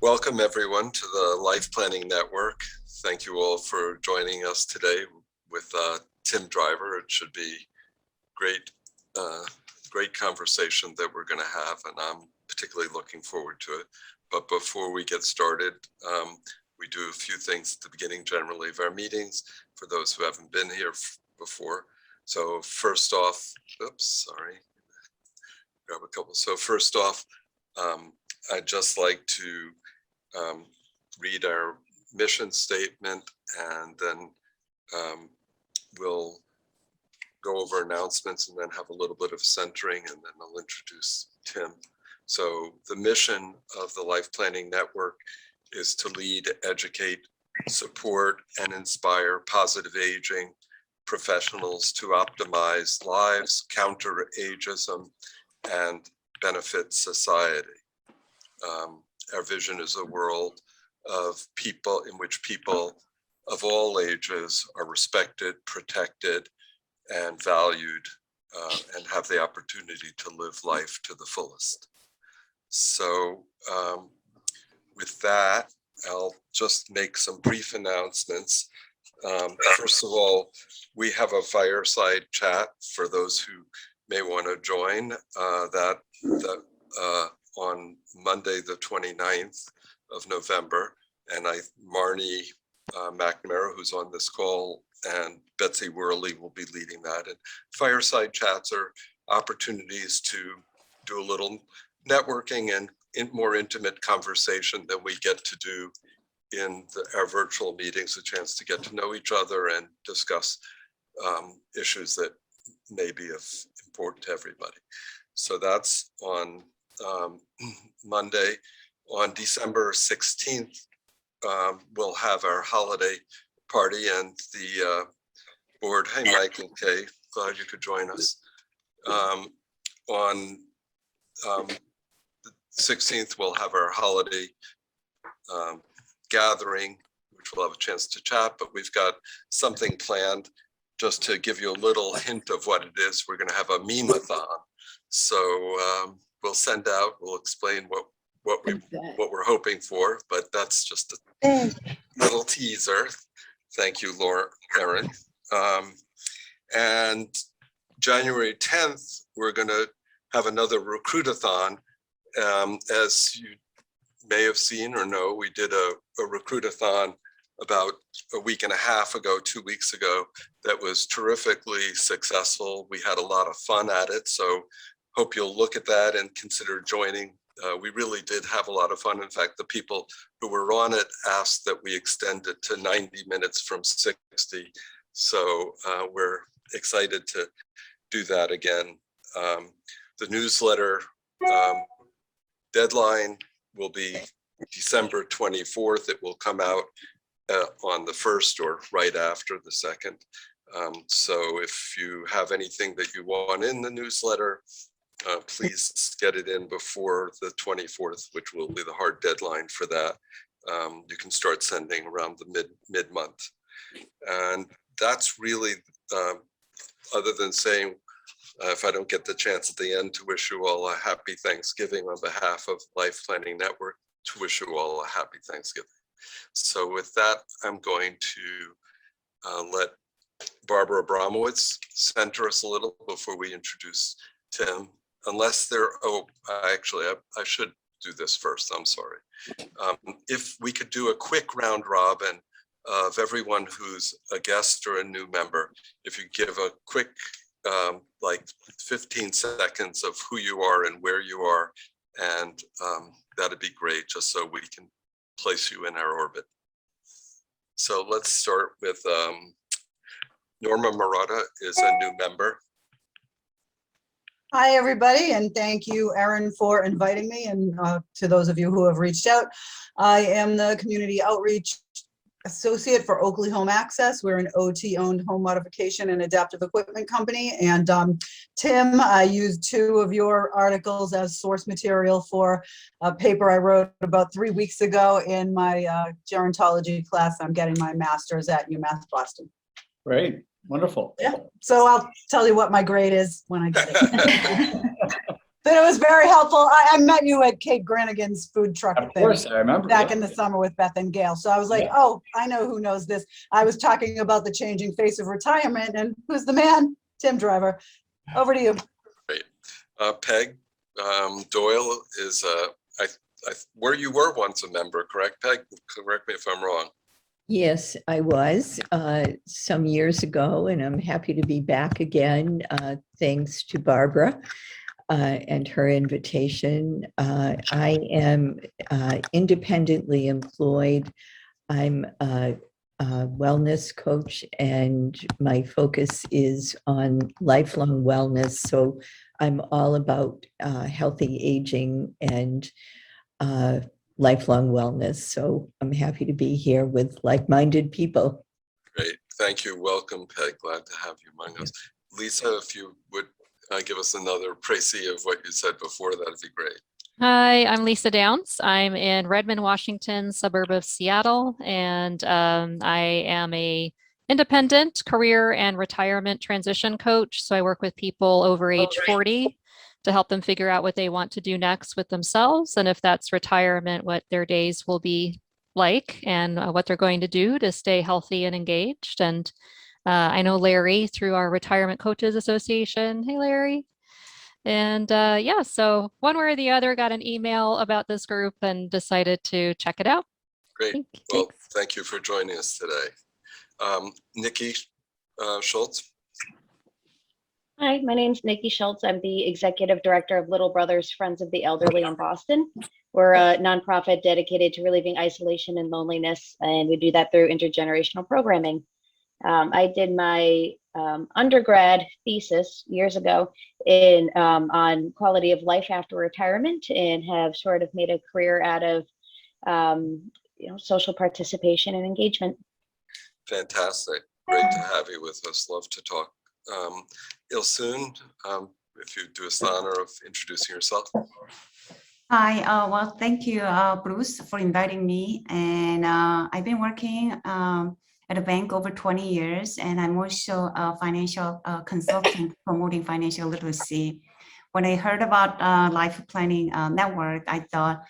Welcome everyone to the Life Planning Network. Thank you all for joining us today with Tim Driver. It should be great conversation that we're going to have, and I'm particularly looking forward to it. But before we get started, we do a few things at the beginning generally of our meetings for those who haven't been here before. So first off, grab a couple. So first off, I'd just like to read our mission statement, and then we'll go over announcements and then have a little bit of centering, and then I'll introduce Tim. So the mission of the Life Planning Network is to lead, educate, support, and inspire positive aging professionals to optimize lives, counter ageism, and benefit society. Our vision is a world of people in which people of all ages are respected, protected, and valued, and have the opportunity to live life to the fullest. So with that, I'll just make some brief announcements. First of all, we have a fireside chat for those who may want to join on Monday, the 29th of November. And Marnie McNamara, who's on this call, and Betsy Worley will be leading that. And fireside chats are opportunities to do a little networking and more intimate conversation than we get to do in our virtual meetings, a chance to get to know each other and discuss issues that may be of importance to everybody. So that's on Monday. On December 16th, we'll have our holiday party, and the board, hey Michael K, glad you could join us. On the 16th, we'll have our holiday gathering, which we'll have a chance to chat, but we've got something planned. Just to give you a little hint of what it is, we're going to have a meme-a-thon. So we'll explain what we're hoping for, but that's just a little teaser. Thank you, Erin. And January 10th, we're going to have another recruit-a-thon. As you may have seen or know, we did a recruit-a-thon about a week and a half ago, 2 weeks ago, that was terrifically successful. We had a lot of fun at it, so hope you'll look at that and consider joining. We really did have a lot of fun. In fact, the people who were on it asked that we extend it to 90 minutes from 60. So we're excited to do that again. The newsletter deadline will be December 24th. It will come out on the 1st or right after the 2nd. So if you have anything that you want in the newsletter, please get it in before the 24th, which will be the hard deadline for that. You can start sending around the mid-month. And that's really, other than saying, if I don't get the chance at the end to wish you all a happy Thanksgiving on behalf of Life Planning Network, to wish you all a happy Thanksgiving. So with that, I'm going to let Barbara Abramowitz center us a little before we introduce Tim. Unless actually, I should do this first, I'm sorry. If we could do a quick round robin of everyone who's a guest or a new member, if you give a quick, like 15 seconds of who you are and where you are, and that'd be great, just so we can place you in our orbit. So let's start with Norma Murata is a new member. Hi, everybody, and thank you, Erin, for inviting me, and to those of you who have reached out. I am the Community Outreach Associate for Oakley Home Access. We're an OT-owned home modification and adaptive equipment company. And Tim, I used 2 of your articles as source material for a paper I wrote about 3 weeks ago in my gerontology class. I'm getting my master's at UMass Boston. Great. Wonderful. Yeah. So I'll tell you what my grade is when I get it. But it was very helpful. I met you at Kate Granigan's food truck Of thing course, I remember. back Yeah. in the summer with Beth and Gail. So I was like, Yeah. oh, I know who knows this. I was talking about the changing face of retirement, and who's the man? Tim Driver. Over to you. Great. Peg Doyle is, where you were once a member, correct, Peg? Correct me if I'm wrong. Yes, I was some years ago, and I'm happy to be back again, thanks to Barbara and her invitation. I am independently employed. I'm a wellness coach, and my focus is on lifelong wellness. So I'm all about healthy aging and lifelong wellness. So I'm happy to be here with like-minded people. Great. Thank you. Welcome, Peg. Glad to have you among us. Lisa, if you would give us another précis of what you said before, that'd be great. Hi, I'm Lisa Downs. I'm in Redmond, Washington, suburb of Seattle, and I am a independent career and retirement transition coach. So I work with people over age 40 to help them figure out what they want to do next with themselves, and if that's retirement, what their days will be like, and what they're going to do to stay healthy and engaged. And I know Larry through our Retirement Coaches Association. Hey, Larry. And yeah, so one way or the other, got an email about this group and decided to check it out. Great. Well, thank you for joining us today. Nikki Schultz. Hi, my name's Nikki Schultz. I'm the Executive Director of Little Brothers Friends of the Elderly in Boston. We're a nonprofit dedicated to relieving isolation and loneliness, and we do that through intergenerational programming. I did my undergrad thesis years ago in on quality of life after retirement, and have sort of made a career out of social participation and engagement. Fantastic. Great to have you with us. Love to talk. Ilsoon, if you do us the honor of introducing yourself. Hi, well, thank you, Bruce, for inviting me. And I've been working at a bank over 20 years, and I'm also a financial consultant promoting financial literacy. When I heard about Life Planning Network, I thought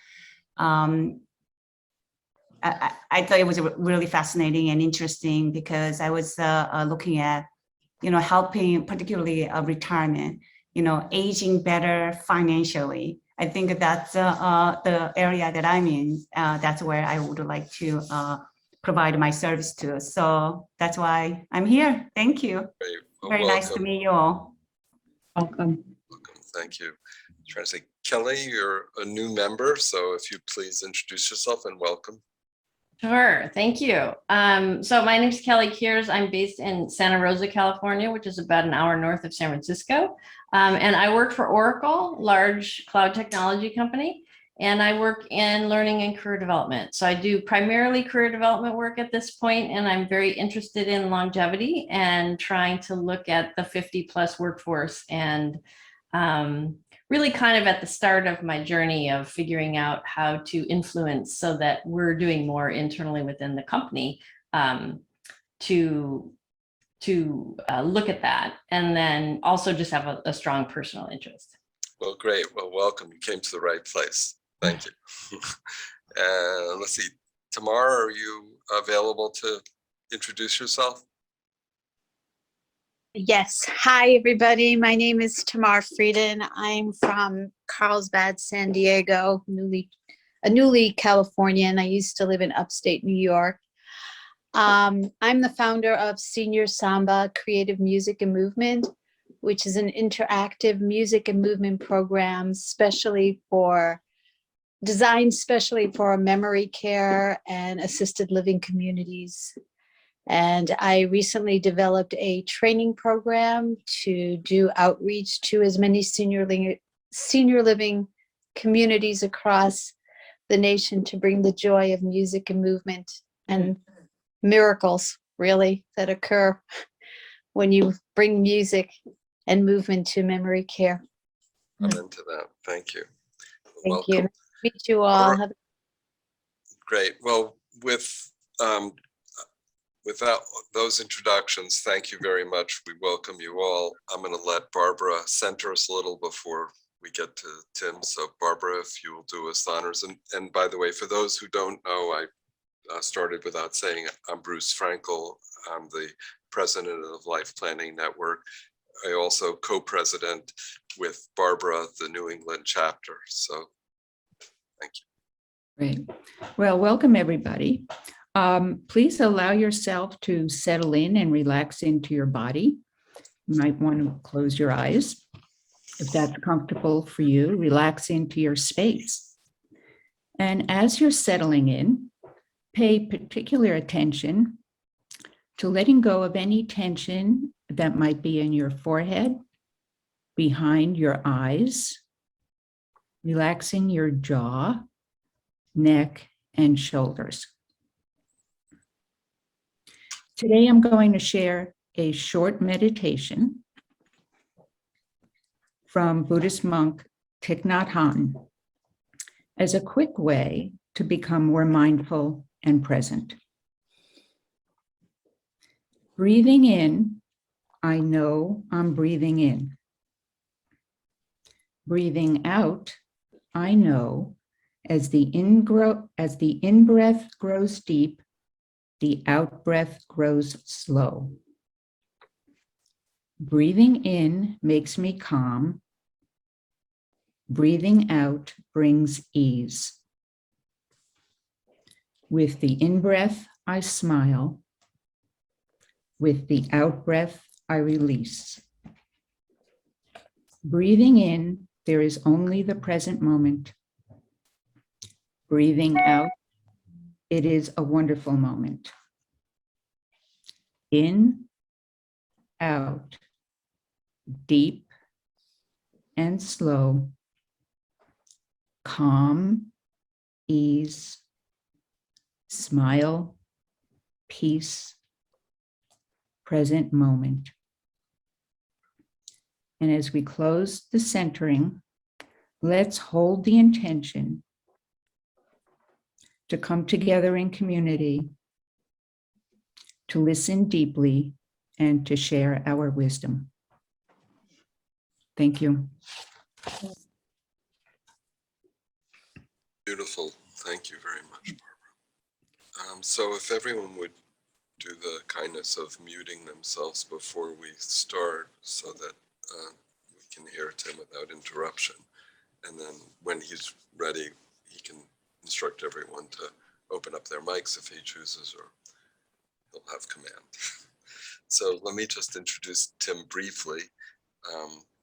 it was really fascinating and interesting, because I was looking at, helping particularly retirement, aging better financially. I think that's the area that I'm in. That's where I would like to provide my service to. So that's why I'm here. Thank you. Well, very welcome. Nice to meet you all. Welcome. Welcome. Thank you. I'm trying to say, Kelly, you're a new member, so if you please introduce yourself and welcome. Sure, thank you. So my name is Kelly Kears. I'm based in Santa Rosa, California, which is about an hour north of San Francisco. And I work for Oracle, large cloud technology company, and I work in learning and career development. So I do primarily career development work at this point, and I'm very interested in longevity and trying to look at the 50+ workforce, and really kind of at the start of my journey of figuring out how to influence so that we're doing more internally within the company to look at that, and then also just have a strong personal interest. Well, great. Well, welcome. You came to the right place. Thank you. And let's see, Tamar, are you available to introduce yourself? Yes. Hi, everybody. My name is Tamar Frieden. I'm from Carlsbad, San Diego, a newly Californian. I used to live in upstate New York. I'm the founder of Senior Samba Creative Music and Movement, which is an interactive music and movement program designed specially for memory care and assisted living communities. And I recently developed a training program to do outreach to as many senior living communities across the nation to bring the joy of music and movement and miracles, really, that occur when you bring music and movement to memory care. I'm into that. Thank you. Thank you. Meet you all. Great. Well, without those introductions, thank you very much. We welcome you all. I'm going to let Barbara center us a little before we get to Tim. So Barbara, if you will do us honors. And by the way, for those who don't know, I started without saying I'm Bruce Frankel. I'm the president of Life Planning Network. I also co-president with Barbara, the New England chapter. So thank you. Great. Well, welcome everybody. Please allow yourself to settle in and relax into your body. You might want to close your eyes. If that's comfortable for you, relax into your space. And as you're settling in, pay particular attention to letting go of any tension that might be in your forehead, behind your eyes, relaxing your jaw, neck, and shoulders. Today, I'm going to share a short meditation from Buddhist monk Thich Nhat Hanh as a quick way to become more mindful and present. Breathing in, I know I'm breathing in. Breathing out, I know as the in-breath grows deep, the out-breath grows slow. Breathing in makes me calm. Breathing out brings ease. With the in-breath, I smile. With the out-breath, I release. Breathing in, there is only the present moment. Breathing out, it is a wonderful moment. In, out, deep and slow, calm, ease, smile, peace, present moment. And as we close the centering, let's hold the intention to come together in community, to listen deeply, and to share our wisdom. Thank you. Beautiful. Thank you very much, Barbara. So if everyone would do the kindness of muting themselves before we start so that we can hear Tim without interruption. And then when he's ready, he can instruct everyone to open up their mics if he chooses, or he'll have command. So let me just introduce Tim briefly.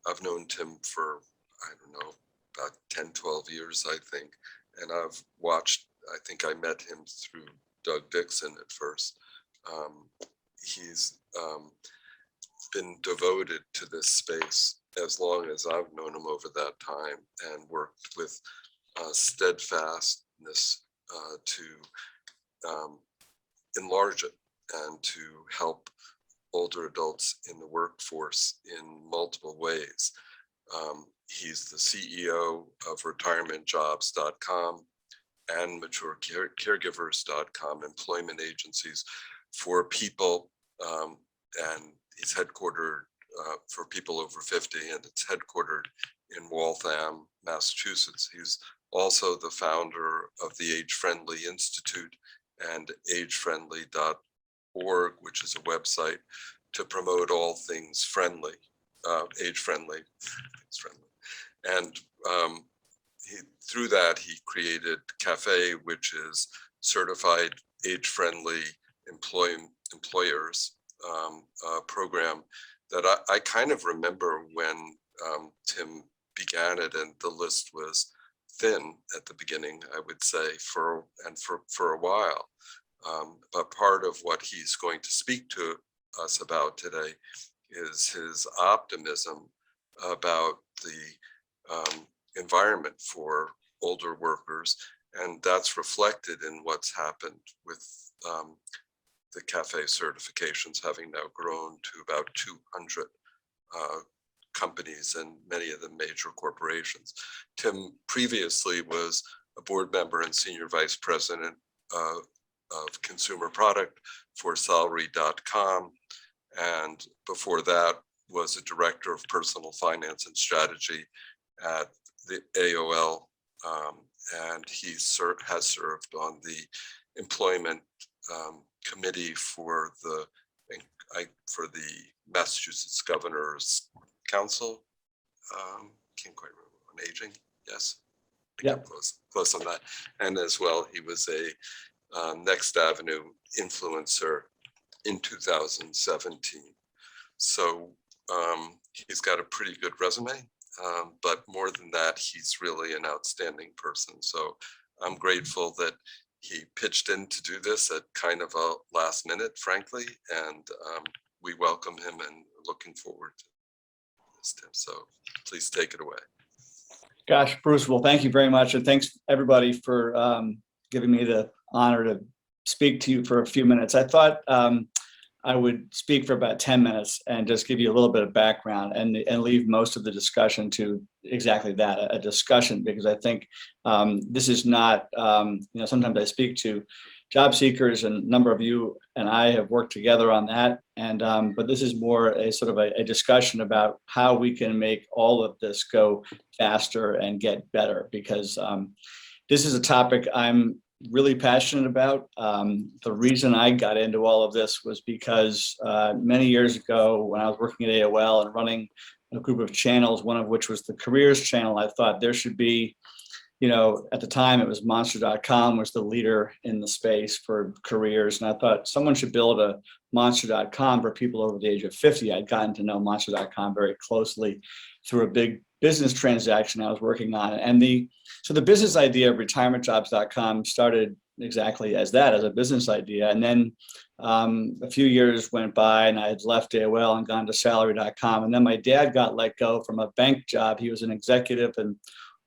I've known Tim for, I don't know, about 10, 12 years, I think. And I've watched, I think I met him through Doug Dixon at first. He's been devoted to this space as long as I've known him over that time, and worked with steadfastness to enlarge it and to help older adults in the workforce in multiple ways. He's the CEO of RetirementJobs.com and MatureCaregivers.com, employment agencies for people, and he's headquartered for people over 50, and it's headquartered in Waltham, Massachusetts. He's also the founder of the Age Friendly Institute and agefriendly.org, which is a website to promote all things friendly, age friendly, things friendly. And through that, he created CAFE, which is certified age-friendly employers program that I kind of remember when Tim began it, and the list was thin at the beginning, I would say, for a while. But part of what he's going to speak to us about today is his optimism about the environment for older workers, and that's reflected in what's happened with the CAFE certifications having now grown to about 200 companies and many of the major corporations. Tim previously was a board member and senior vice president of consumer product for salary.com, and before that was a director of personal finance and strategy at the AOL, and he has served on the employment committee for the Massachusetts Governor's Council. Can't quite remember, on aging. Yes. Yeah. Close on that. And as well, he was a Next Avenue influencer in 2017. So he's got a pretty good resume, but more than that, he's really an outstanding person. So I'm grateful that he pitched in to do this at kind of a last minute, frankly, and we welcome him and looking forward to this, Tim. So please take it away. Gosh, Bruce, well, thank you very much. And thanks everybody for giving me the honor to speak to you for a few minutes. I thought I would speak for about 10 minutes and just give you a little bit of background and leave most of the discussion to exactly that, a discussion, because I think this is not, sometimes I speak to job seekers, and a number of you and I have worked together on that. And but this is more a sort of a discussion about how we can make all of this go faster and get better, because this is a topic I'm really passionate about. The reason I got into all of this was because many years ago, when I was working at AOL and running a group of channels, one of which was the careers channel, I thought there should be, at the time it was monster.com was the leader in the space for careers. And I thought someone should build a monster.com for people over the age of 50. I'd gotten to know monster.com very closely through a big business transaction I was working on. And so the business idea of retirementjobs.com started exactly as that, as a business idea. And then a few years went by and I had left AOL and gone to salary.com. And then my dad got let go from a bank job. He was an executive, and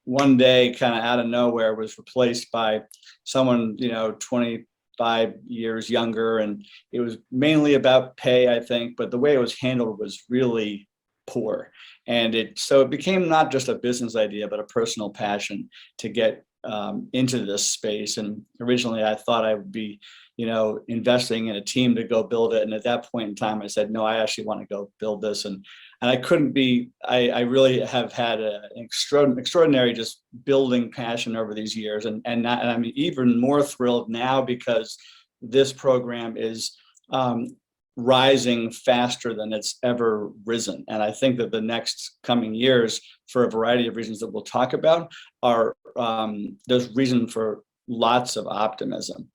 one day, kind of out of nowhere, was replaced by someone, 25 years younger. And it was mainly about pay, I think, but the way it was handled was really poor. And so it became not just a business idea, but a personal passion to get into this space. And originally I thought I would be, investing in a team to go build it. And at that point in time, I said, no, I actually want to go build this. And I couldn't be, I really have had an extraordinary just building passion over these years. And I'm even more thrilled now because this program is rising faster than it's ever risen. And I think that the next coming years, for a variety of reasons that we'll talk about, are there's reason for lots of optimism.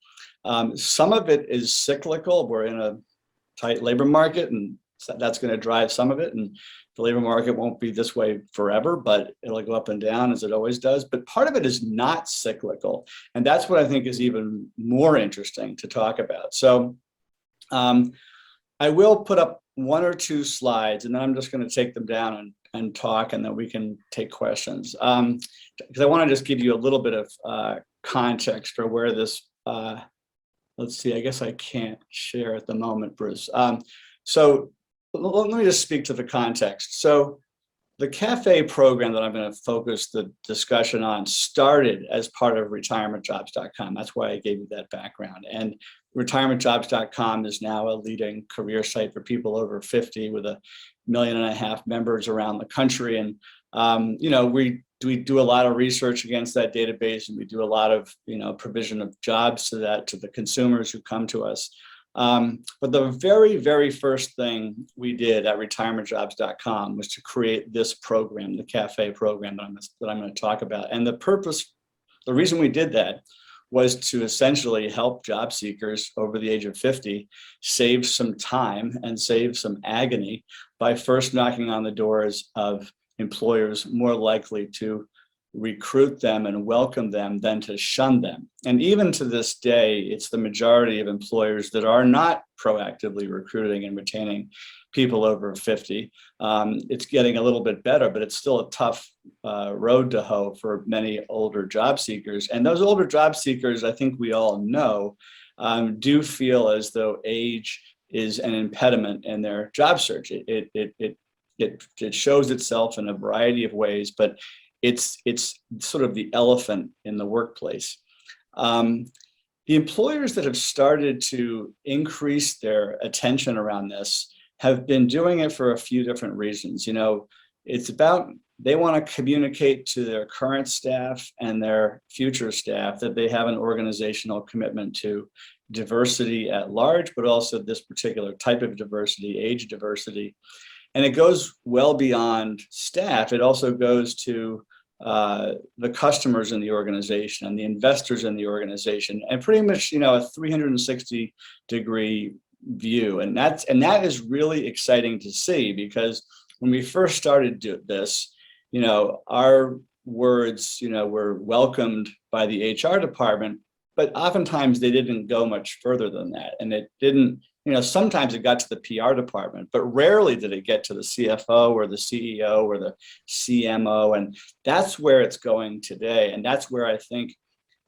Some of it is cyclical. We're in a tight labor market, and that's going to drive some of it. And the labor market won't be this way forever, but it'll go up and down as it always does. But part of it is not cyclical. And that's what I think is even more interesting to talk about. So I will put up one or two slides, and then I'm just going to take them down and talk, and then we can take questions. Because I want to just give you a little bit of context for where this, let's see, I guess I can't share at the moment, Bruce. So let me just speak to the context. So the cafe program that I'm going to focus the discussion on started as part of retirementjobs.com. That's why I gave you that background. And retirementjobs.com is now a leading career site for people over 50 with 1.5 million members around the country. And, we do a lot of research against that database, and we do a lot of, provision of jobs to the consumers who come to us. But the very, very first thing we did at retirementjobs.com was to create this program, the cafe program that I'm going to talk about. And the reason we did that was to essentially help job seekers over the age of 50 save some time and save some agony by first knocking on the doors of employers more likely to recruit them and welcome them than to shun them. And even to this day, it's the majority of employers that are not proactively recruiting and retaining people over 50. It's getting a little bit better, but it's still a tough road to hoe for many older job seekers. And those older job seekers, I think we all know, do feel as though age is an impediment in their job search. It shows itself in a variety of ways, but it's sort of the elephant in the workplace. The employers that have started to increase their attention around this have been doing it for a few different reasons. It's about they want to communicate to their current staff and their future staff that they have an organizational commitment to diversity at large, but also this particular type of diversity, age diversity. And it goes well beyond staff. It also goes to the customers in the organization and the investors in the organization, and pretty much, you know, a 360-degree view. And that is really exciting to see, because when we first started this, you know, our words, you know, were welcomed by the HR department, but oftentimes they didn't go much further than that. And it didn't, you know, sometimes it got to the PR department, but rarely did it get to the CFO or the CEO or the CMO. And that's where it's going today. And that's where I think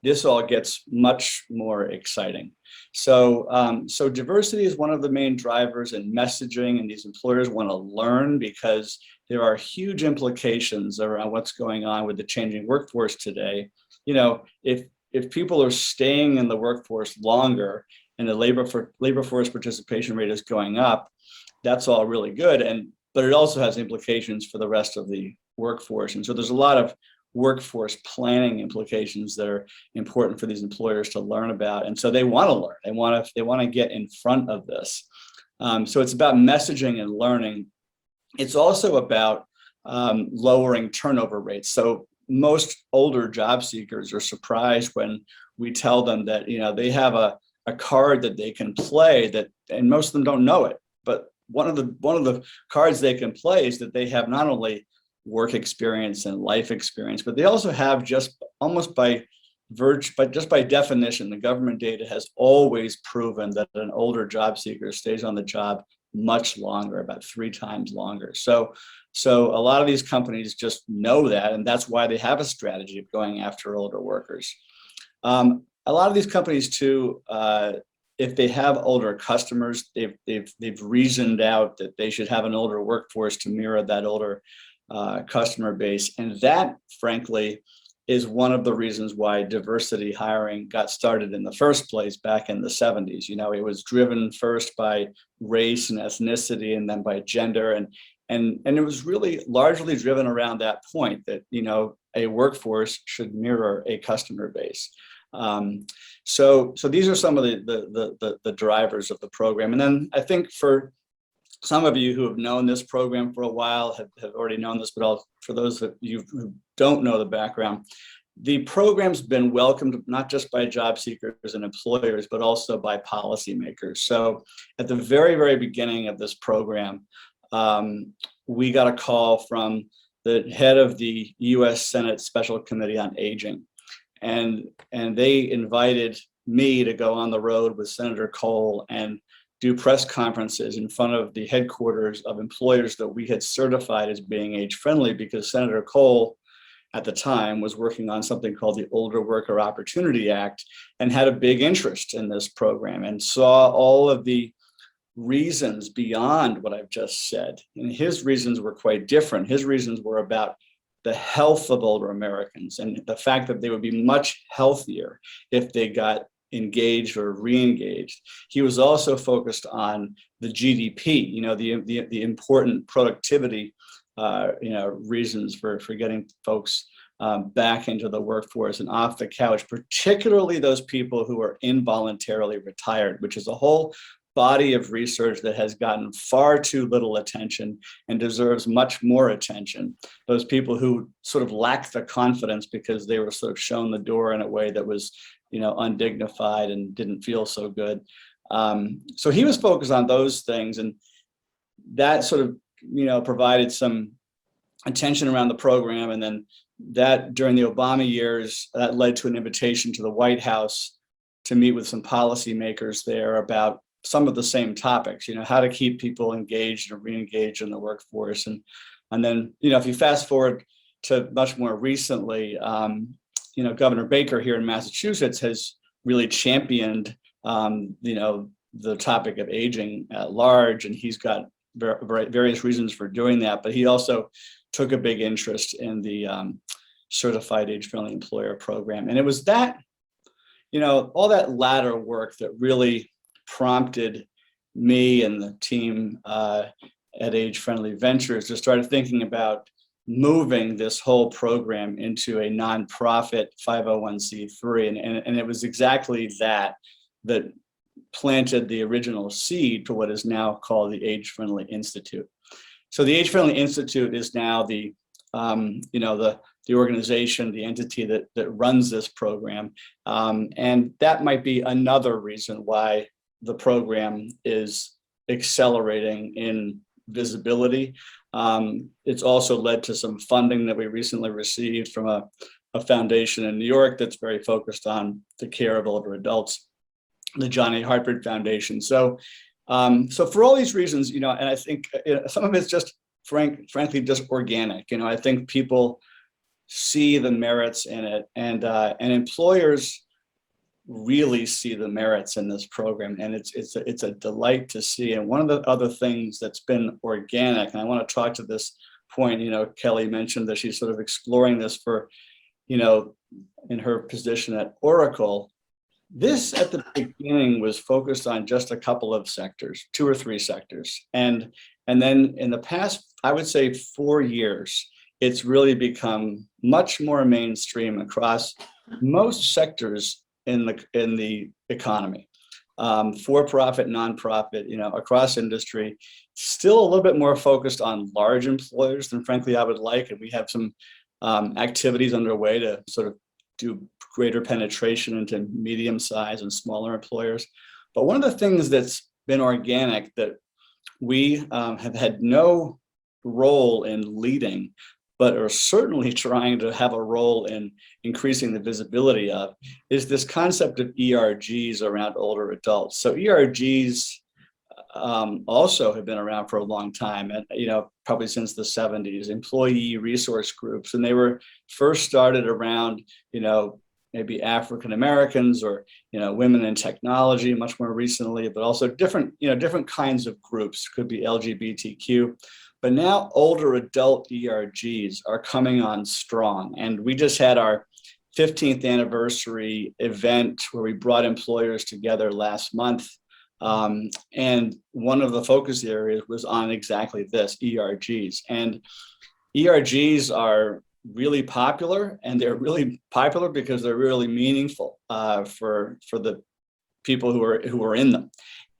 this all gets much more exciting. So, so diversity is one of the main drivers in messaging, and these employers want to learn, because there are huge implications around what's going on with the changing workforce today. You know, if people are staying in the workforce longer and the labor force participation rate is going up, that's all really good. But it also has implications for the rest of the workforce. And so there's a lot of workforce planning implications that are important for these employers to learn about. And so they want to learn. They want to get in front of this. So it's about messaging and learning. It's also about lowering turnover rates. So most older job seekers are surprised when we tell them that, you know, they have a card that they can play, that, and most of them don't know it, but one of the cards they can play is that they have not only work experience and life experience, but they also have, just almost by virtue, but just by definition, the government data has always proven that an older job seeker stays on the job much longer, about 3 times longer. So a lot of these companies just know that, and that's why they have a strategy of going after older workers. A lot of these companies too, if they have older customers, they've reasoned out that they should have an older workforce to mirror that older customer base. And that, frankly, is one of the reasons why diversity hiring got started in the first place back in the 70s. You know, it was driven first by race and ethnicity, and then by gender. And it was really largely driven around that point that, you know, a workforce should mirror a customer base. So these are some of the drivers of the program. And then I think for some of you who have known this program for a while have already known this, but for those of you who don't know the background, the program's been welcomed not just by job seekers and employers, but also by policymakers. So at the very, very beginning of this program, we got a call from the head of the U.S. Senate Special Committee on Aging. And they invited me to go on the road with Senator Cole and do press conferences in front of the headquarters of employers that we had certified as being age-friendly, because Senator Cole at the time was working on something called the Older Worker Opportunity Act and had a big interest in this program and saw all of the reasons beyond what I've just said. And his reasons were quite different. His reasons were about the health of older Americans and the fact that they would be much healthier if they got engaged or re-engaged. He was also focused on the GDP, you know, the important productivity, you know, reasons for getting folks back into the workforce and off the couch, particularly those people who are involuntarily retired, which is a whole body of research that has gotten far too little attention and deserves much more attention. Those people who sort of lack the confidence because they were sort of shown the door in a way that was, you know, undignified and didn't feel so good. So he was focused on those things, and that sort of, you know, provided some attention around the program. And then that during the Obama years, that led to an invitation to the White House to meet with some policymakers there about some of the same topics, you know, how to keep people engaged and re-engaged in the workforce. And then, you know, if you fast forward to much more recently, you know, Governor Baker here in Massachusetts has really championed, you know, the topic of aging at large, and he's got various reasons for doing that. But he also took a big interest in the Certified Age-Friendly Employer Program. And it was that, you know, all that latter work that really prompted me and the team at Age Friendly Ventures to start thinking about moving this whole program into a nonprofit 501c3. And it was exactly that planted the original seed for what is now called the Age Friendly Institute. So the Age Friendly Institute is now the organization, the entity that runs this program. And that might be another reason why the program is accelerating in visibility. It's also led to some funding that we recently received from a foundation in New York that's very focused on the care of older adults, the John A. Hartford Foundation. So for all these reasons, and I think some of it's just frankly just organic. I think people see the merits in it, and employers really see the merits in this program, and it's a delight to see. And one of the other things that's been organic, and I want to talk to this point, Kelly mentioned that she's sort of exploring this for, in her position at Oracle. This at the beginning was focused on just a couple of sectors, 2 or 3 sectors. And then in the past, I would say 4 years, it's really become much more mainstream across most sectors in the economy, for-profit, nonprofit, across industry, still a little bit more focused on large employers than frankly I would like. And we have some activities underway to sort of do greater penetration into medium-sized and smaller employers. But one of the things that's been organic that we have had no role in leading, but are certainly trying to have a role in increasing the visibility of, is this concept of ERGs around older adults. So ERGs also have been around for a long time, and probably since the 70s, employee resource groups, and they were first started around maybe African Americans or women in technology much more recently, but also different kinds of groups, could be LGBTQ. But now older adult ERGs are coming on strong. And we just had our 15th anniversary event where we brought employers together last month. And one of the focus areas was on exactly this, ERGs. And ERGs are really popular, and they're really popular because they're really meaningful for the people who are in them.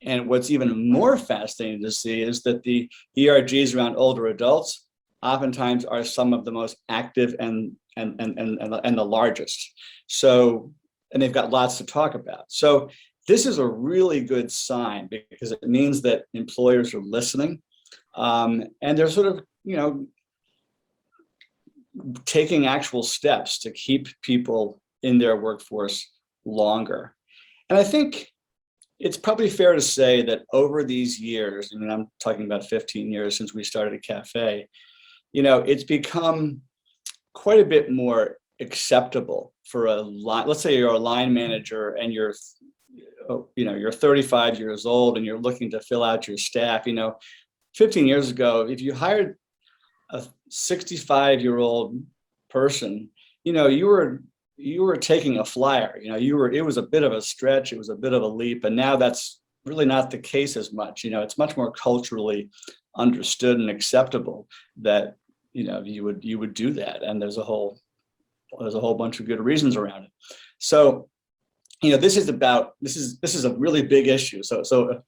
And what's even more fascinating to see is that the ERGs around older adults oftentimes are some of the most active and the largest. So, and they've got lots to talk about. So this is a really good sign because it means that employers are listening, and they're sort of, taking actual steps to keep people in their workforce longer. And I think it's probably fair to say that over these years, I'm talking about 15 years since we started a cafe, it's become quite a bit more acceptable for let's say you're a line manager and you're 35 years old and you're looking to fill out your staff. 15 years ago, if you hired a 65-year-old person, you were taking a flyer. It was a bit of a stretch, it was a bit of a leap, and now that's really not the case as much. It's much more culturally understood and acceptable that you would do that, and there's a whole bunch of good reasons around it. So this is a really big issue. So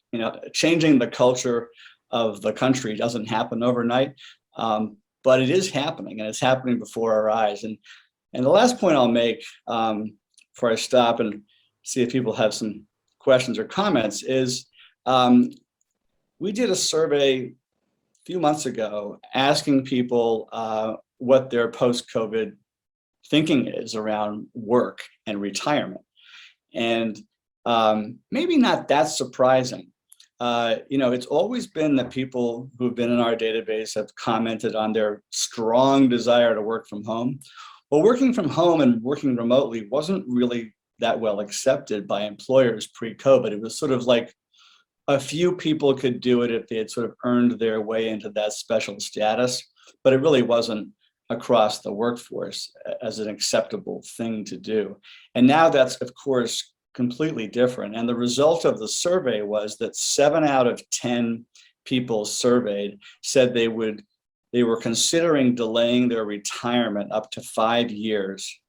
changing the culture of the country doesn't happen overnight, but it is happening, and it's happening before our eyes. And the last point I'll make before I stop and see if people have some questions or comments is we did a survey a few months ago asking people what their post-COVID thinking is around work and retirement. And maybe not that surprising. It's always been that people who've been in our database have commented on their strong desire to work from home. Well, working from home and working remotely wasn't really that well accepted by employers pre-COVID. It was sort of like a few people could do it if they had sort of earned their way into that special status, but it really wasn't across the workforce as an acceptable thing to do. And now that's, of course, completely different. And the result of the survey was that 7 out of 10 people surveyed said they would they were considering delaying their retirement up to 5 years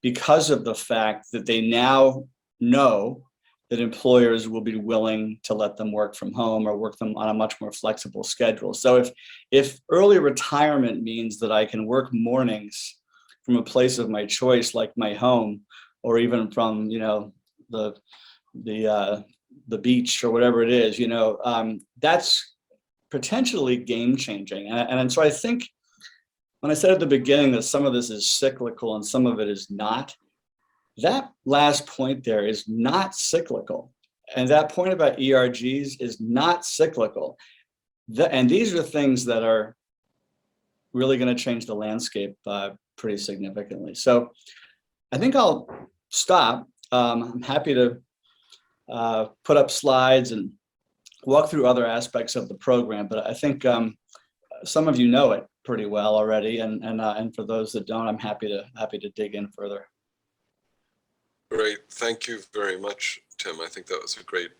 because of the fact that they now know that employers will be willing to let them work from home or work them on a much more flexible schedule. So if early retirement means that I can work mornings from a place of my choice, like my home, or even from, the beach or whatever it is, that's potentially game changing. And so I think when I said at the beginning that some of this is cyclical and some of it is not, that last point there is not cyclical. And that point about ERGs is not cyclical. And these are things that are really going to change the landscape pretty significantly. So I think I'll stop. I'm happy to put up slides and walk through other aspects of the program, but I think some of you know it pretty well already, and for those that don't, I'm happy to dig in further. Great, thank you very much, Tim. I think that was a great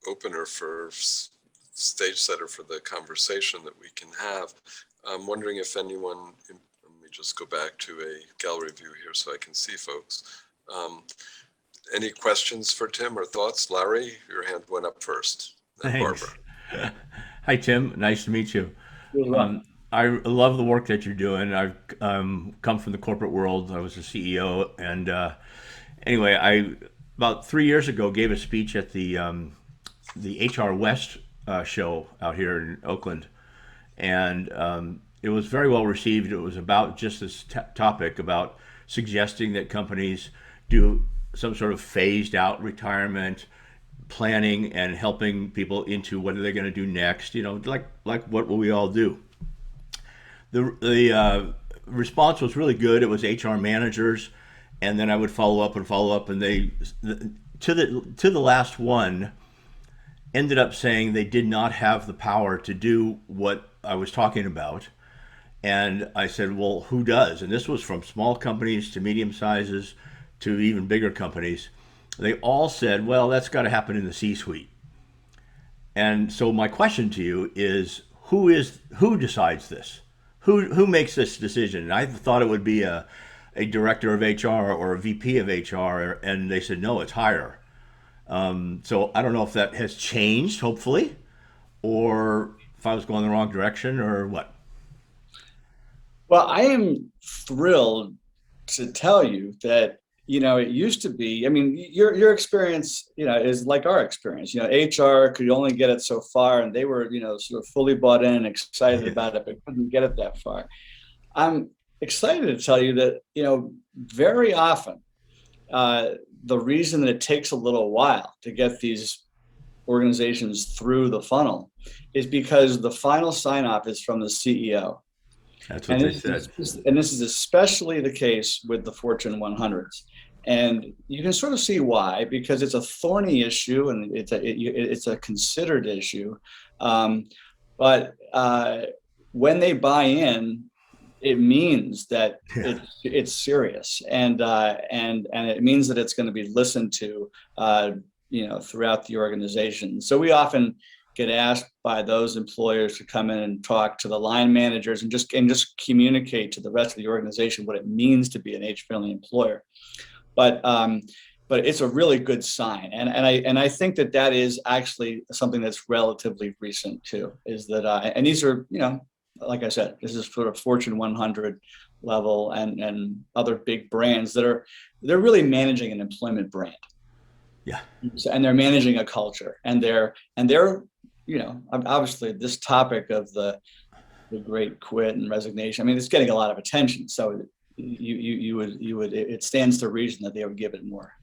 opener for stage setter for the conversation that we can have. I'm wondering if anyone, let me just go back to a gallery view here so I can see folks. Any questions for Tim or thoughts? Larry, your hand went up first. Then Thanks. Barbara. Hi, Tim. Nice to meet you. I love the work that you're doing. I've come from the corporate world. I was a CEO. And anyway, I about 3 years ago gave a speech at the HR West show out here in Oakland. And it was very well received. It was about just this topic about suggesting that companies do some sort of phased out retirement planning and helping people into what are they going to do next, like what will we all do. The response was really good. It was HR managers, and then I would follow up, and they to the last one ended up saying they did not have the power to do what I was talking about. And I said, well, who does? And this was from small companies to medium sizes to even bigger companies. They all said, well, that's got to happen in the C-suite. And so my question to you is, who decides this? Who makes this decision? And I thought it would be a director of HR or a VP of HR, and they said, no, it's higher. So I don't know if that has changed, hopefully, or if I was going the wrong direction or what. Well, I am thrilled to tell you that, it used to be, your experience, is like our experience. HR could only get it so far, and they were, sort of fully bought in and excited about it, but couldn't get it that far. I'm excited to tell you that, very often, the reason that it takes a little while to get these organizations through the funnel is because the final sign-off is from the CEO. That's what they said. And this is especially the case with the Fortune 100s. And you can sort of see why, because it's a thorny issue and it's a considered issue. But when they buy in, it means that it's serious, and it means that it's going to be listened to, throughout the organization. So we often get asked by those employers to come in and talk to the line managers and just communicate to the rest of the organization what it means to be an age-friendly employer. But it's a really good sign, and I think that is actually something that's relatively recent too. Is that and these are, like I said, this is sort of Fortune 100 level and other big brands they're really managing an employment brand. Yeah. And they're managing a culture, and they're obviously this topic of the great quit and resignation. It's getting a lot of attention. So you would it stands to reason that they would give it more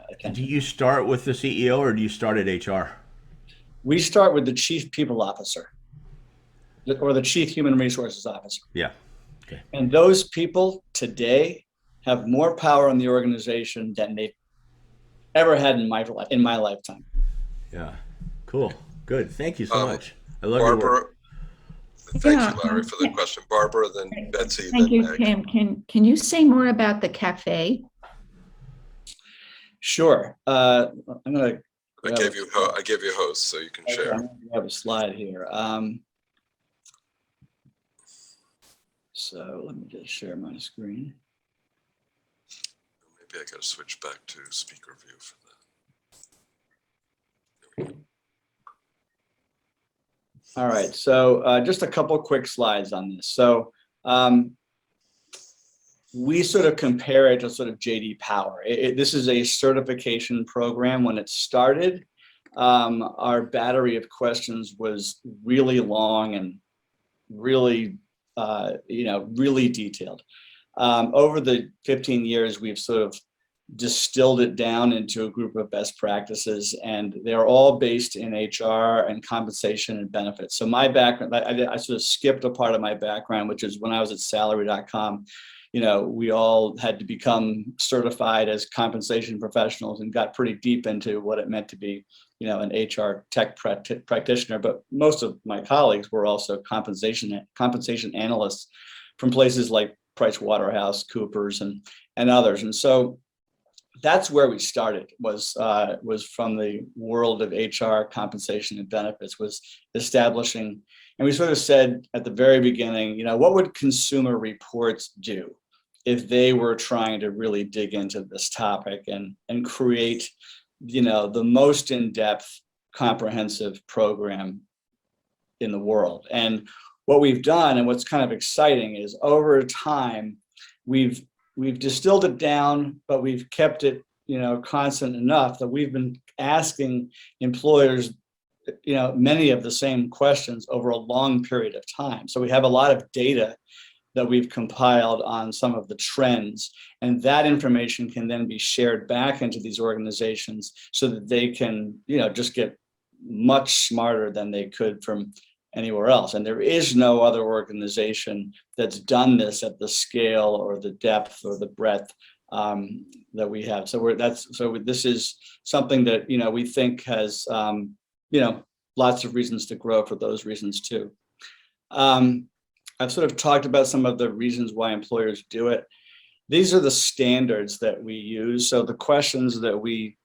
attention. Do you start with the CEO or do you start at HR? We start with the chief people officer or the chief human resources officer. Yeah. Okay. And those people today have more power in the organization than they've ever had in my lifetime. Yeah. Cool. Good. Thank you so much. I love Barbara, your work. thank you, Larry, for the question. Barbara, then Betsy. Thank then you, Meg. Tim. Can you say more about the cafe? Sure. I'm gonna. I gave you host, so you can share. I have a slide here. So let me just share my screen. Maybe I got to switch back to speaker view for that. There we go. All right, so just a couple quick slides on this. So we sort of compare it to sort of JD Power. This is a certification program. When it started, our battery of questions was really long and really, really detailed. Over the 15 years, we've sort of distilled it down into a group of best practices, and they're all based in HR and compensation and benefits. So my background, I sort of skipped a part of my background, which is when I was at salary.com, we all had to become certified as compensation professionals and got pretty deep into what it meant to be, an HR tech practitioner. But most of my colleagues were also compensation analysts from places like PricewaterhouseCoopers and others. And so that's where we started, was from the world of HR, compensation and benefits, was establishing. And we sort of said at the very beginning, what would Consumer Reports do if they were trying to really dig into this topic and create, the most in-depth, comprehensive program in the world? And what we've done, and what's kind of exciting, is over time, we've distilled it down, but we've kept it, constant enough that we've been asking employers, many of the same questions over a long period of time. So we have a lot of data that we've compiled on some of the trends, and that information can then be shared back into these organizations so that they can, just get much smarter than they could from anywhere else. And there is no other organization that's done this at the scale or the depth or the breadth that we have. So this is something that, we think has, lots of reasons to grow for those reasons too. I've sort of talked about some of the reasons why employers do it. These are the standards that we use. So the questions that we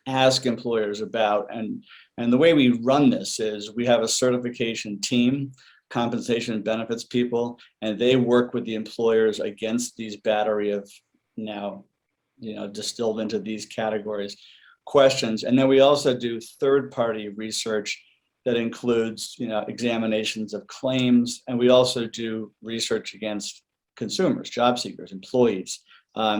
ask employers about, and the way we run this is we have a certification team, compensation and benefits people, and they work with the employers against these battery of now, distilled into these categories questions. And then we also do third-party research that includes, examinations of claims, and we also do research against consumers, job seekers, employees,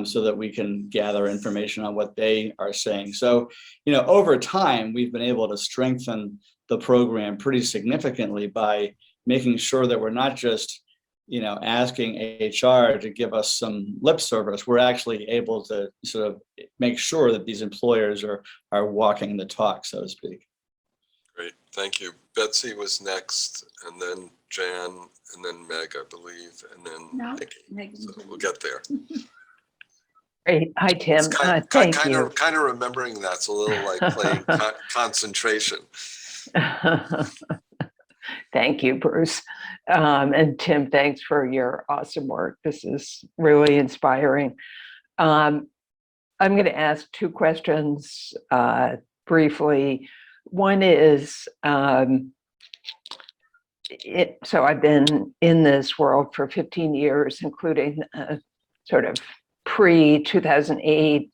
so that we can gather information on what they are saying. So, over time, we've been able to strengthen the program pretty significantly by making sure that we're not just, asking HR to give us some lip service. We're actually able to sort of make sure that these employers are walking the talk, so to speak. Great, thank you. Betsy was next, and then Jan, and then Meg, I believe, and then Nikki. So we'll get there. Great. Hi, Tim. Thank you. Kind of remembering that's a little like playing concentration. Thank you, Bruce. And Tim, thanks for your awesome work. This is really inspiring. I'm going to ask two questions briefly. One is, so I've been in this world for 15 years, including sort of pre-2008,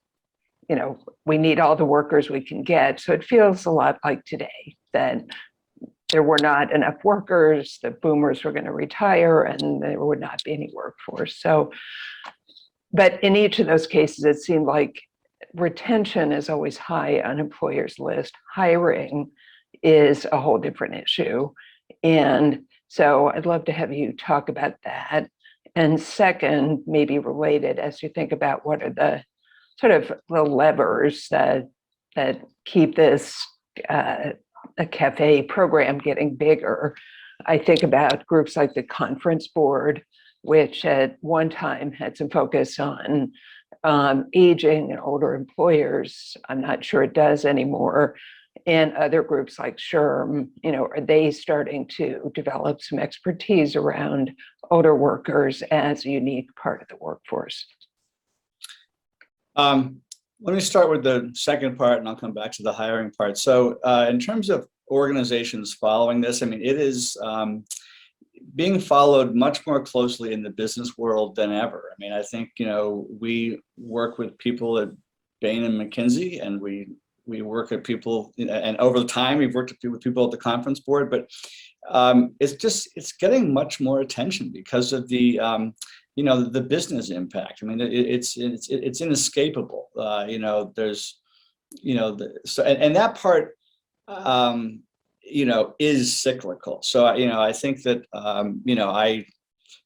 we need all the workers we can get. So it feels a lot like today, that there were not enough workers, the boomers were going to retire, and there would not be any workforce. So, but in each of those cases, it seemed like retention is always high on employers' list. Hiring is a whole different issue. And so I'd love to have you talk about that. And second, maybe related, as you think about what are the sort of the levers that keep this a cafe program getting bigger. I think about groups like the Conference Board, which at one time had some focus on aging and older employers. I'm not sure it does anymore. And other groups like SHRM, are they starting to develop some expertise around older workers as a unique part of the workforce? Let me start with the second part, and I'll come back to the hiring part. So in terms of organizations following this, I mean, it is, being followed much more closely in the business world than ever. I mean, I think, we work with people at Bain and McKinsey, and we work at people, and over the time we've worked with people at the conference board, but it's getting much more attention because of the the business impact. I mean, it's inescapable. There's so and that part is cyclical. So I think that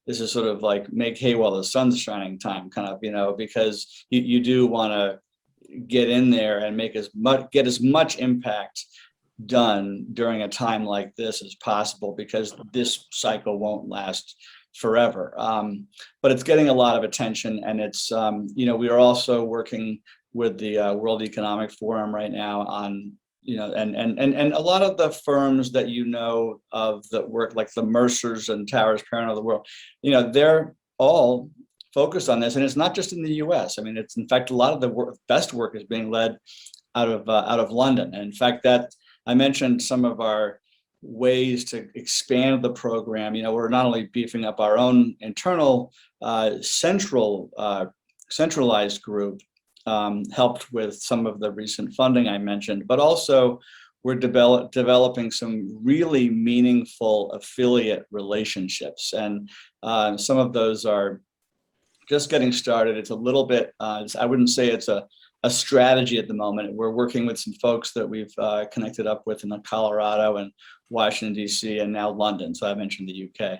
this is sort of like make hay while the sun's shining time, kind of, because you do want to get in there and get as much impact done during a time like this as possible, because this cycle won't last forever. But it's getting a lot of attention, and it's we are also working with the World Economic Forum right now on and a lot of the firms that of that work, like the Mercers and Towers Perrin of the world, they're all focused on this, and it's not just in the U.S. I mean, it's in fact a lot of the best work is being led out of London. And in fact, that I mentioned some of our ways to expand the program. We're not only beefing up our own internal centralized group, helped with some of the recent funding I mentioned, but also we're developing some really meaningful affiliate relationships, and some of those are just getting started. It's a little bit, I wouldn't say it's a strategy at the moment. We're working with some folks that we've connected up with in Colorado and Washington, D.C., and now London. So I mentioned the UK.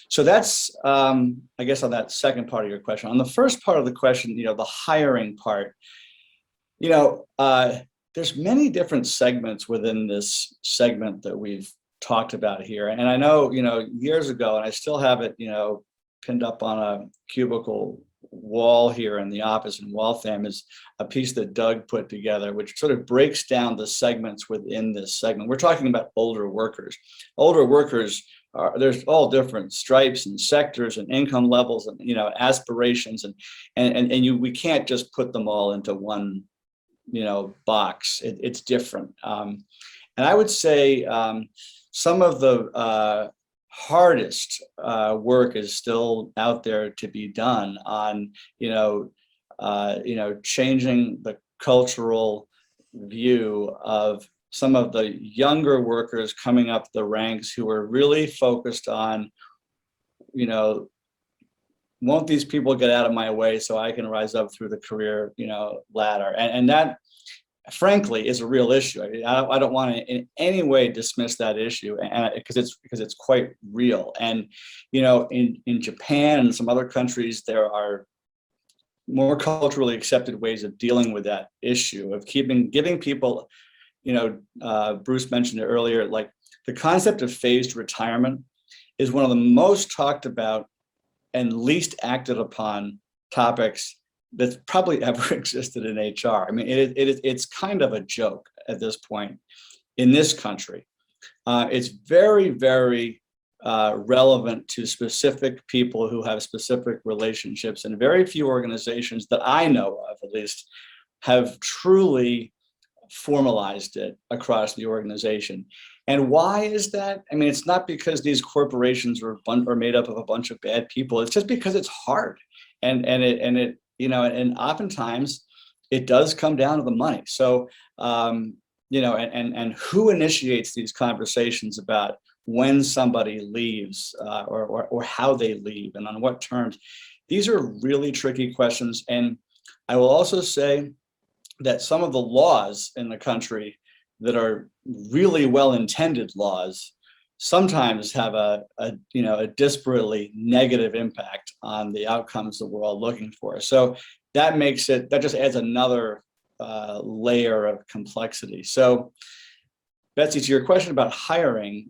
So that's, I guess, on that second part of your question. On the first part of the question, the hiring part, there's many different segments within this segment that we've talked about here. And I know, years ago, and I still have it, pinned up on a cubicle wall here in the office in Waltham, is a piece that Doug put together, which sort of breaks down the segments within this segment. We're talking about older workers. Older workers there's all different stripes and sectors and income levels and aspirations, and we can't just put them all into one box. It's different, and I would say some of the hardest work is still out there to be done on changing the cultural view of some of the younger workers coming up the ranks who are really focused on, won't these people get out of my way so I can rise up through the career, ladder? And that, frankly, is a real issue. I don't want to in any way dismiss that issue, and because it's quite real. And in Japan and some other countries, there are more culturally accepted ways of dealing with that issue of giving people. Bruce mentioned it earlier, like the concept of phased retirement is one of the most talked about and least acted upon topics that's probably ever existed in HR. I mean, it's kind of a joke at this point in this country. It's very, very relevant to specific people who have specific relationships, and very few organizations that I know of, at least, have truly formalized it across the organization. And why is that? I mean, it's not because these corporations are made up of a bunch of bad people. It's just because it's hard, and oftentimes it does come down to the money. So and who initiates these conversations about when somebody leaves or how they leave and on what terms? These are really tricky questions. And I will also say that some of the laws in the country that are really well-intended laws sometimes have a disparately negative impact on the outcomes that we're all looking for. So that just adds another layer of complexity. So Betsy, to your question about hiring,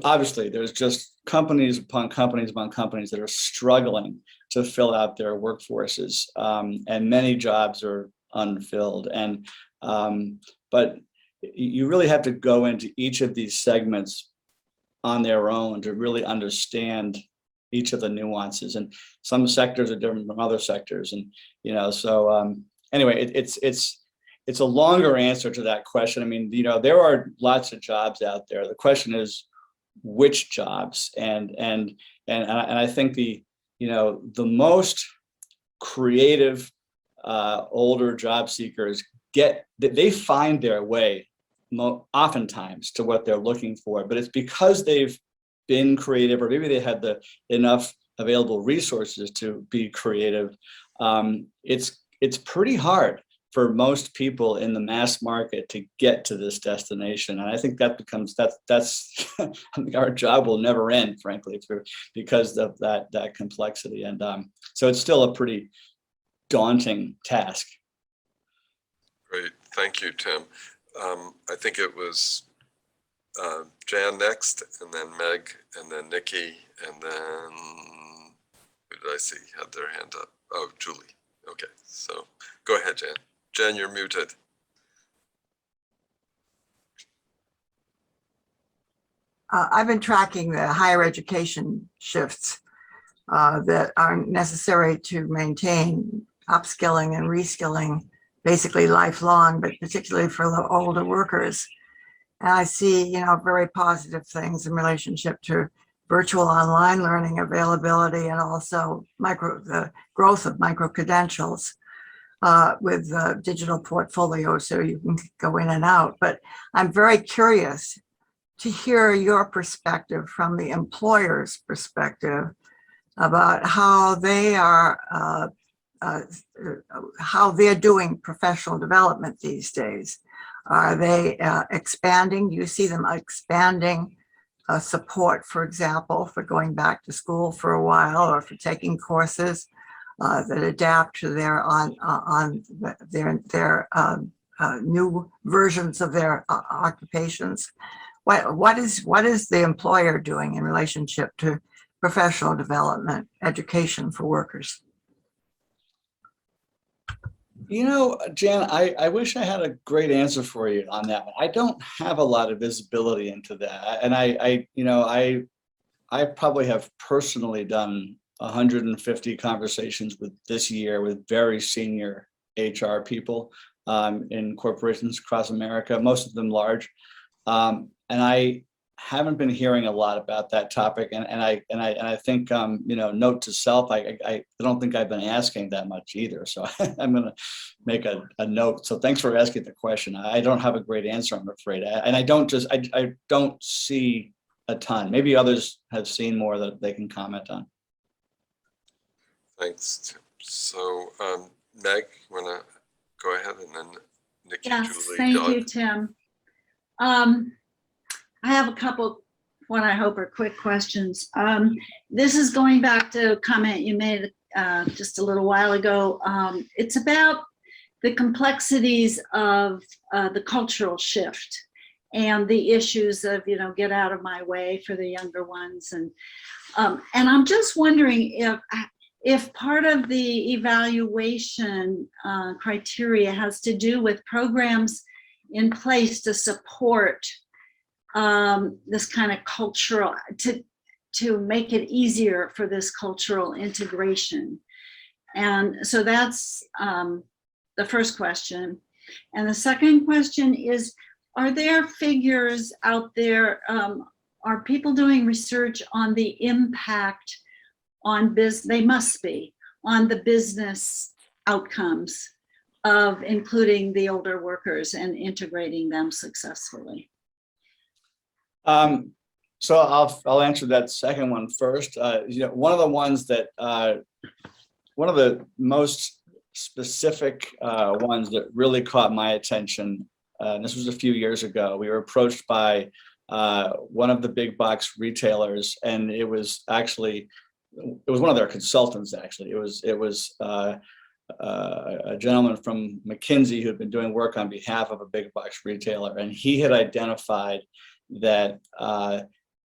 obviously there's just companies upon companies upon companies that are struggling to fill out their workforces, and many jobs are unfilled. But you really have to go into each of these segments on their own to really understand each of the nuances. And some sectors are different from other sectors, and anyway, it's a longer answer to that question. I mean, there are lots of jobs out there. The question is, which jobs, and I think the most creative older job seekers they find their way oftentimes to what they're looking for, but it's because they've been creative, or maybe they had enough available resources to be creative. It's pretty hard for most people in the mass market to get to this destination, and I think that becomes that's our job will never end, frankly, because of that complexity, and so it's still a pretty daunting task. Great, thank you, Tim. I think it was Jan next, and then Meg, and then Nikki, and then who did I see had their hand up? Oh, Julie. Okay, so go ahead, Jan. Jan, you're muted. I've been tracking the higher education shifts that are necessary to maintain upskilling and reskilling, basically lifelong, but particularly for the older workers. And I see, very positive things in relationship to virtual online learning availability, and also the growth of micro-credentials with digital portfolios, so you can go in and out. But I'm very curious to hear your perspective from the employer's perspective about how they are, how they're doing professional development these days. Are they expanding? Do you see them expanding support, for example, for going back to school for a while, or for taking courses that adapt to their new versions of their occupations? What is the employer doing in relationship to professional development, education for workers? Jan, I wish I had a great answer for you on that one. I don't have a lot of visibility into that, and I probably have personally done 150 conversations this year with very senior HR people in corporations across America, most of them large, and I haven't been hearing a lot about that topic, and I think note to self, I don't think I've been asking that much either, so I'm going to make a note. So thanks for asking the question. I don't have a great answer, I'm afraid, and I don't see a ton. Maybe others have seen more that they can comment on. Thanks, Tim. So Meg, you want to go ahead, and then Nikki, Yes, Julie. thank you, Tim. I have a couple, what I hope are quick questions. This is going back to a comment you made just a little while ago. It's about the complexities of the cultural shift and the issues of, get out of my way for the younger ones. And I'm just wondering if part of the evaluation criteria has to do with programs in place to support this kind of cultural, to make it easier for this cultural integration. And so that's the first question. And the second question is, are there figures out there, are people doing research on the impact on they must be, on the business outcomes of including the older workers and integrating them successfully? So I'll answer that second one first. One of the ones that one of the most specific ones that really caught my attention, and this was a few years ago. We were approached by one of the big box retailers, and it was one of their consultants. Actually, it was a gentleman from McKinsey who had been doing work on behalf of a big box retailer, and he had identified that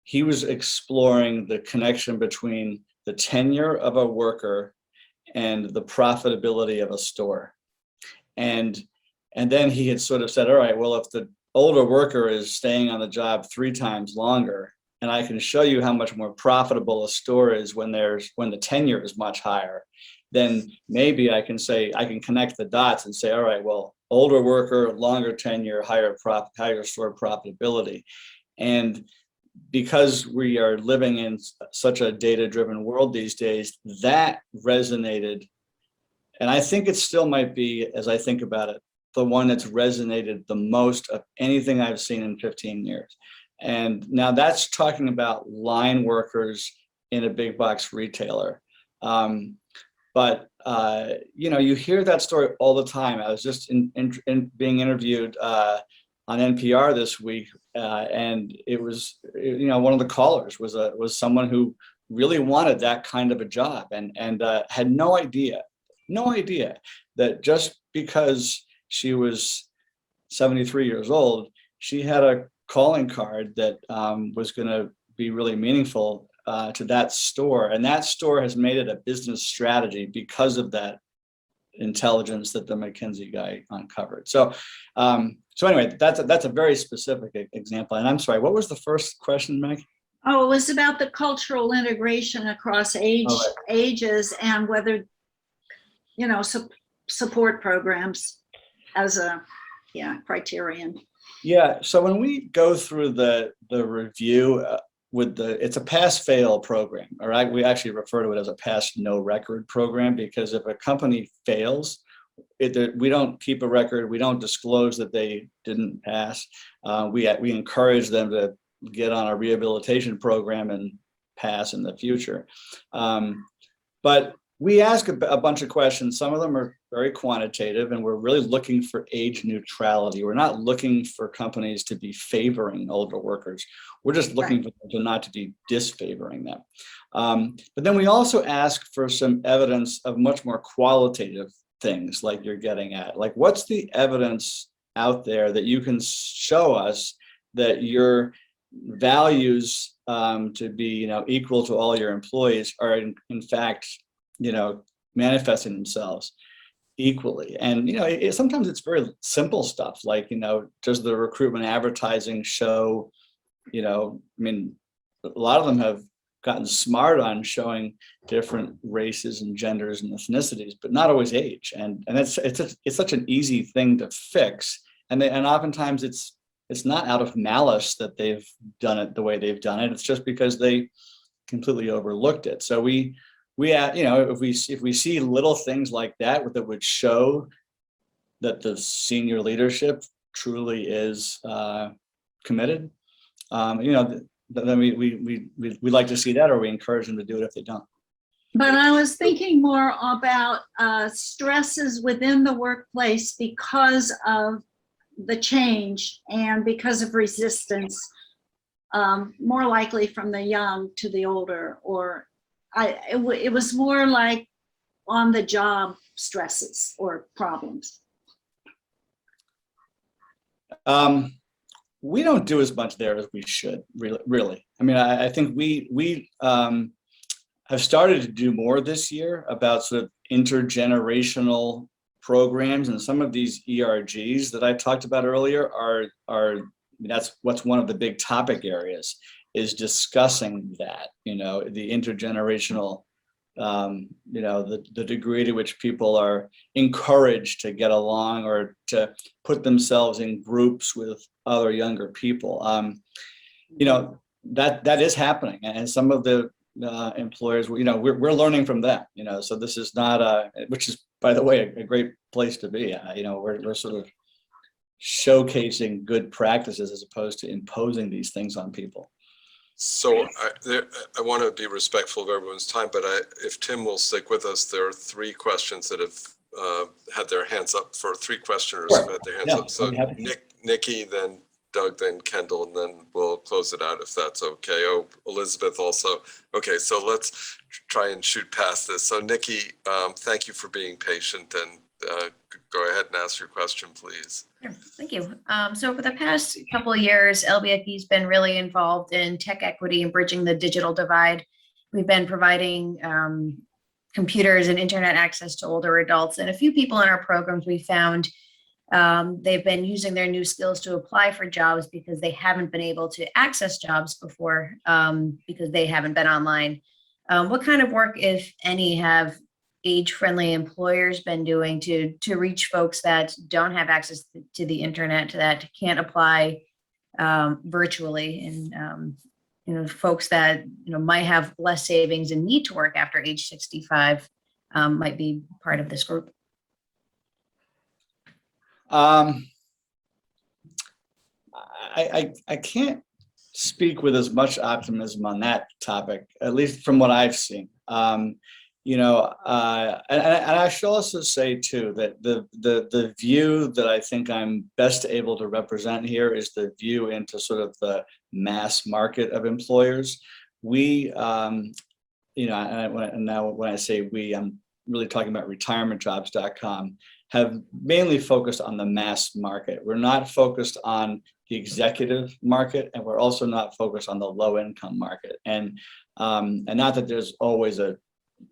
he was exploring the connection between the tenure of a worker and the profitability of a store. And then he had sort of said, all right, well, if the older worker is staying on the job 3 times longer, and I can show you how much more profitable a store is when the tenure is much higher, then maybe I can connect the dots and say, all right, well, older worker, longer tenure, higher store profitability. And because we are living in such a data-driven world these days, that resonated. And I think it still might be, as I think about it, the one that's resonated the most of anything I've seen in 15 years. And now that's talking about line workers in a big box retailer. But you hear that story all the time. I was just being interviewed on NPR this week, and it was, one of the callers was someone who really wanted that kind of a job, and had no idea that just because she was 73 years old, she had a calling card that was going to be really meaningful to that store, and that store has made it a business strategy because of that intelligence that the McKinsey guy uncovered. So anyway, that's a very specific example. And I'm sorry, what was the first question, Meg? Oh, it was about the cultural integration across ages, and whether, support programs as a criterion. Yeah. So when we go through the review it's a pass-fail program, all right? We actually refer to it as a pass-no-record program, because if a company fails, we don't keep a record. We don't disclose that they didn't pass. We encourage them to get on a rehabilitation program and pass in the future. But we ask a bunch of questions. Some of them are very quantitative, and we're really looking for age neutrality. We're not looking for companies to be favoring older workers. We're just looking for them to not to be disfavoring them. But then we also ask for some evidence of much more qualitative things, like you're getting at. Like, what's the evidence out there that you can show us that your values to be, equal to all your employees are in fact, manifesting themselves equally? And sometimes it's very simple stuff, like, does the recruitment advertising show, a lot of them have gotten smart on showing different races and genders and ethnicities, but not always age. And it's such an easy thing to fix. And oftentimes it's not out of malice that they've done it the way they've done it. It's just because they completely overlooked it. So if we see little things like that would show that the senior leadership truly is committed, then we like to see that, or we encourage them to do it if they don't. But I was thinking more about stresses within the workplace because of the change and because of resistance, more likely from the young to the older, or it was more like on the job stresses or problems. We don't do as much there as we should, really. I think we have started to do more this year about sort of intergenerational programs, and some of these ERGs that I talked about earlier that's what's one of the big topic areas, is discussing that, the intergenerational, the degree to which people are encouraged to get along or to put themselves in groups with other younger people. That is happening, and some of the employers, we're learning from that. So this is not which is, by the way, a great place to be. We're sort of showcasing good practices as opposed to imposing these things on people. So I want to be respectful of everyone's time, but if Tim will stick with us, there are three questions that have had their hands up, for three questioners who had their hands up. So Nikki, then Doug, then Kendall, and then we'll close it out if that's okay. Oh, Elizabeth also. Okay, so let's try and shoot past this. So Nikki, thank you for being patient, and go ahead and ask your question, please. Sure. Thank you. So for the past couple of years, LBFE's been really involved in tech equity and bridging the digital divide. We've been providing computers and internet access to older adults, and a few people in our programs we found they've been using their new skills to apply for jobs because they haven't been able to access jobs before because they haven't been online. What kind of work, if any, have age-friendly employers been doing to reach folks that don't have access to the internet, that can't apply virtually, and folks that, might have less savings and need to work after age 65 might be part of this group? I can't speak with as much optimism on that topic, at least from what I've seen. And I should also say too that the view that I think I'm best able to represent here is the view into sort of the mass market of employers. We, and now when I say we, I'm really talking about RetirementJobs.com, have mainly focused on the mass market. We're not focused on the executive market, and we're also not focused on the low income market. And not that there's always a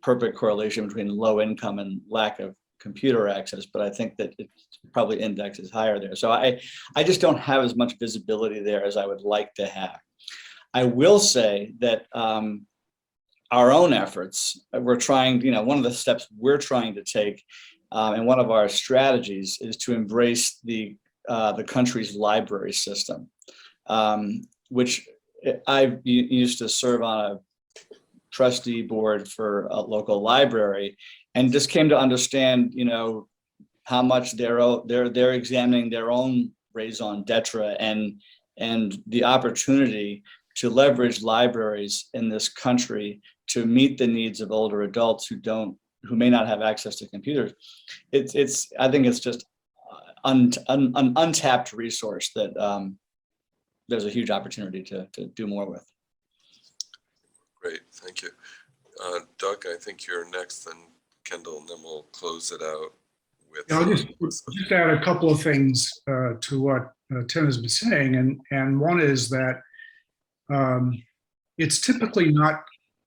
perfect correlation between low income and lack of computer access, but I think that it probably indexes higher there. So I just don't have as much visibility there as I would like to have. I will say that our own efforts, we're trying, one of the steps we're trying to take, and one of our strategies is to embrace the country's library system, which I used to serve on a trustee board for a local library, and just came to understand, how much they're examining their own raison d'etre and the opportunity to leverage libraries in this country to meet the needs of older adults who may not have access to computers. I think it's just an untapped resource that there's a huge opportunity to do more with. Great, thank you. Doug, I think you're next, then Kendall, and then we'll close it out with. I'll just add a couple of things to what Tim has been saying, and one is that it's typically not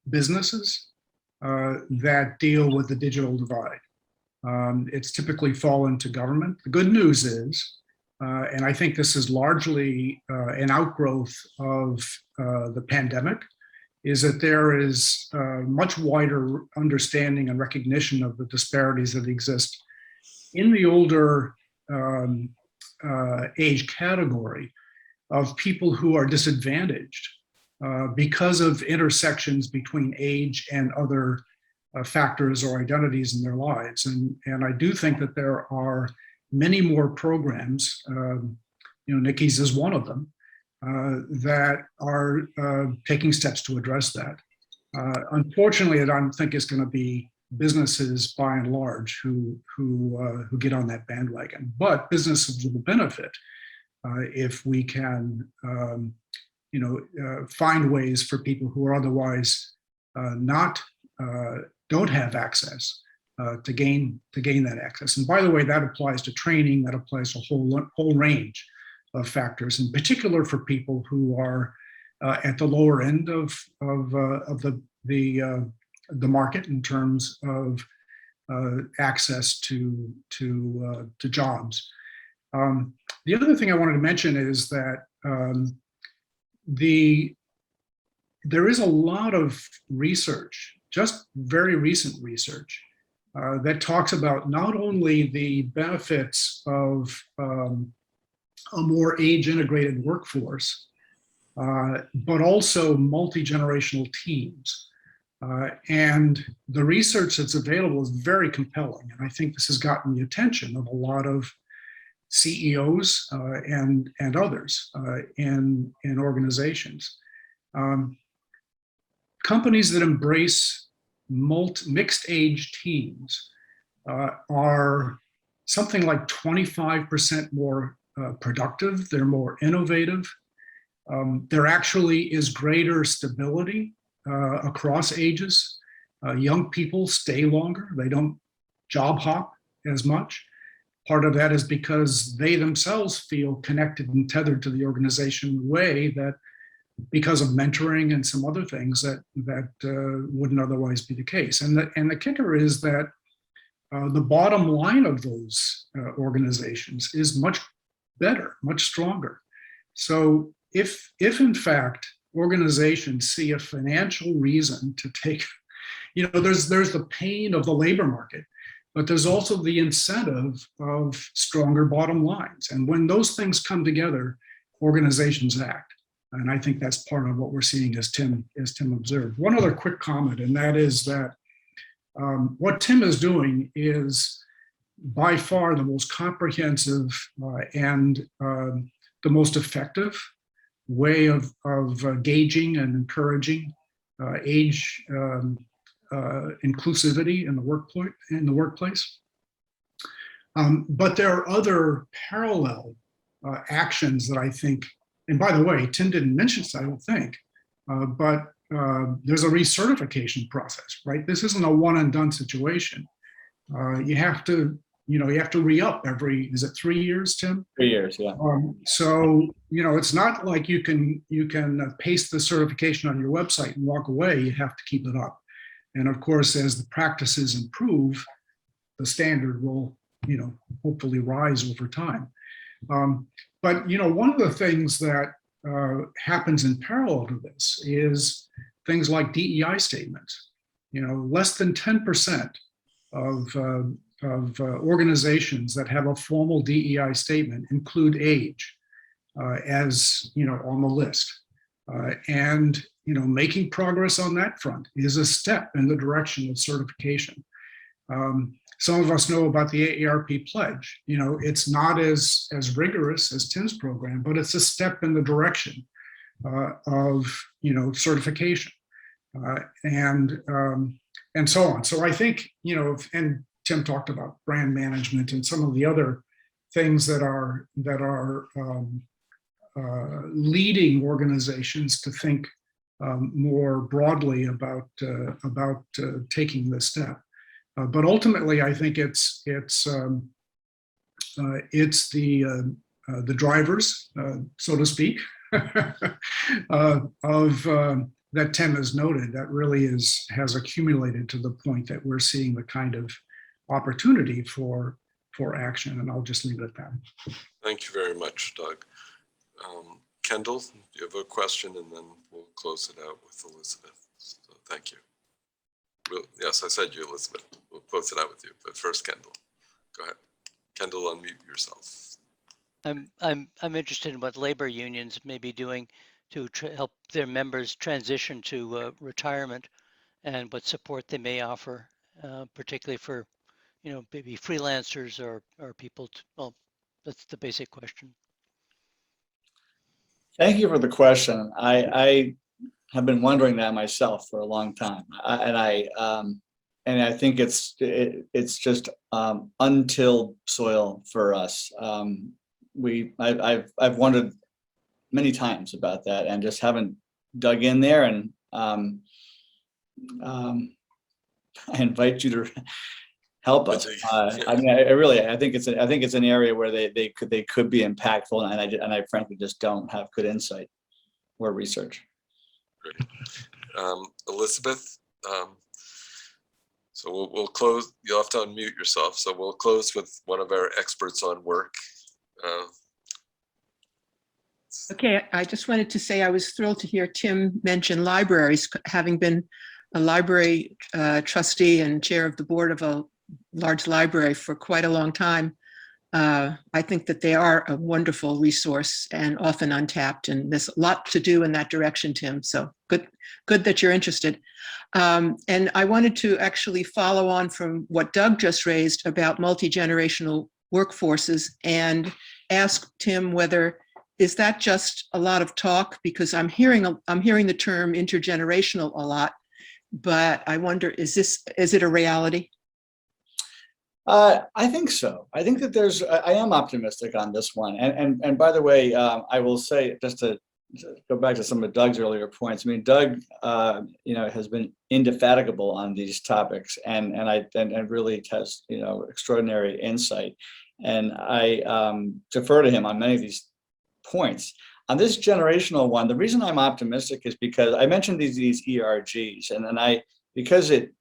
businesses that deal with the digital divide. It's typically fallen to government. The good news is, and I think this is largely an outgrowth of the pandemic, is that there is much wider understanding and recognition of the disparities that exist in the older age category of people who are disadvantaged because of intersections between age and other factors or identities in their lives. And I do think that there are many more programs, Nikki's is one of them, that are taking steps to address that. Unfortunately, I don't think it's going to be businesses by and large who get on that bandwagon, but businesses will benefit if we can find ways for people who are otherwise don't have access to gain that access. And by the way, that applies to training, that applies to a whole range of factors, in particular for people who are at the lower end of the market in terms of access to jobs. The other thing I wanted to mention is that there is a lot of research, just very recent research, that talks about not only the benefits of a more age-integrated workforce, but also multi-generational teams. And the research that's available is very compelling. And I think this has gotten the attention of a lot of CEOs and others in organizations. Companies that embrace mixed age teams are something like 25% more productive. They're more innovative. There actually is greater stability across ages. Young people stay longer. They don't job hop as much. Part of that is because they themselves feel connected and tethered to the organization in a way that, because of mentoring and some other things that wouldn't otherwise be the case. And the kicker is that the bottom line of those organizations is much better, much stronger. So if in fact organizations see a financial reason to take, there's the pain of the labor market, but there's also the incentive of stronger bottom lines. And when those things come together, organizations act. And I think that's part of what we're seeing as Tim observed. One other quick comment, and that is that what Tim is doing is by far the most comprehensive and the most effective way of gauging and encouraging age inclusivity in the workplace. But there are other parallel actions that I think, and by the way, Tim didn't mention this, I don't think, but there's a recertification process, right? This isn't a one and done situation. You have to re-up every, is it 3 years, Tim? 3 years, yeah. So, it's not like you can paste the certification on your website and walk away. You have to keep it up. And of course, as the practices improve, the standard will, hopefully rise over time. But, one of the things that happens in parallel to this is things like DEI statements. Less than 10% of organizations that have a formal DEI statement include age as on the list, and making progress on that front is a step in the direction of certification. Some of us know about the AARP pledge. It's not as rigorous as Tim's program, but it's a step in the direction of certification, and so on. So I think and Tim talked about brand management and some of the other things that are leading organizations to think more broadly about taking this step. But ultimately, I think it's the drivers, so to speak, of that Tim has noted that really has accumulated to the point that we're seeing the kind of opportunity for action. And I'll just leave it at that. Thank you very much, Doug. Kendall, you have a question, and then we'll close it out with Elizabeth. So thank you. Yes, I said you, Elizabeth. We'll close it out with you, but first, Kendall. Go ahead. Kendall, unmute yourself. I'm interested in what labor unions may be doing to help their members transition to retirement, and what support they may offer, particularly for maybe freelancers or people. Well, that's the basic question. Thank you for the question. I have been wondering that myself for a long time, and I think it's just untilled soil for us. I've wondered many times about that, and just haven't dug in there. And I invite you to help us. I mean, I think it's an area where they could be impactful, and I frankly just don't have good insight or research. Great. Elizabeth, so we'll close. You'll have to unmute yourself. So we'll close with one of our experts on work. Okay, I just wanted to say I was thrilled to hear Tim mention libraries, having been a library trustee and chair of the board of a large library for quite a long time. I think that they are a wonderful resource and often untapped, and there's a lot to do in that direction, Tim. So good that you're interested. And I wanted to actually follow on from what Doug just raised about multi-generational workforces and ask Tim whether, is that just a lot of talk? Because I'm hearing the term intergenerational a lot, but I wonder, is it a reality? I think so. I think that I am optimistic on this one. And by the way, I will say, just to go back to some of Doug's earlier points. I mean, Doug, has been indefatigable on these topics, and really has, extraordinary insight. And I defer to him on many of these points. On this generational one, the reason I'm optimistic is because I mentioned these ERGs, and then because it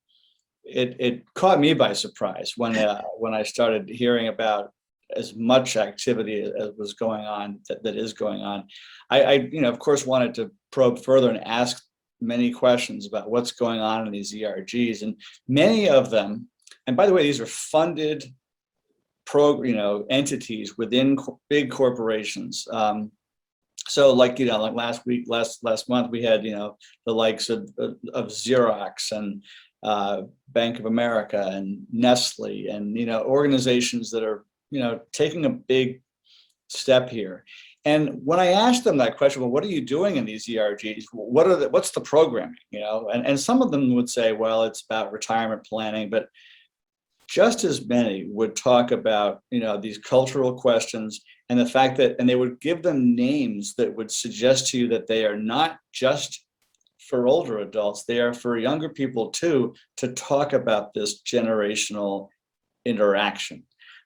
caught me by surprise when I started hearing about as much activity as was going on, that is going on. I of course wanted to probe further and ask many questions about what's going on in these ERGs, and many of them, and by the way, these are funded entities within big corporations. So like, like last month, we had, the likes of Xerox and Bank of America and Nestle and, organizations that are, taking a big step here. And when I asked them that question, well, what are you doing in these ERGs? What's the programming, and some of them would say, well, it's about retirement planning, but just as many would talk about, these cultural questions and the fact that, and they would give them names that would suggest to you that they are not just for older adults, they are for younger people too, to talk about this generational interaction.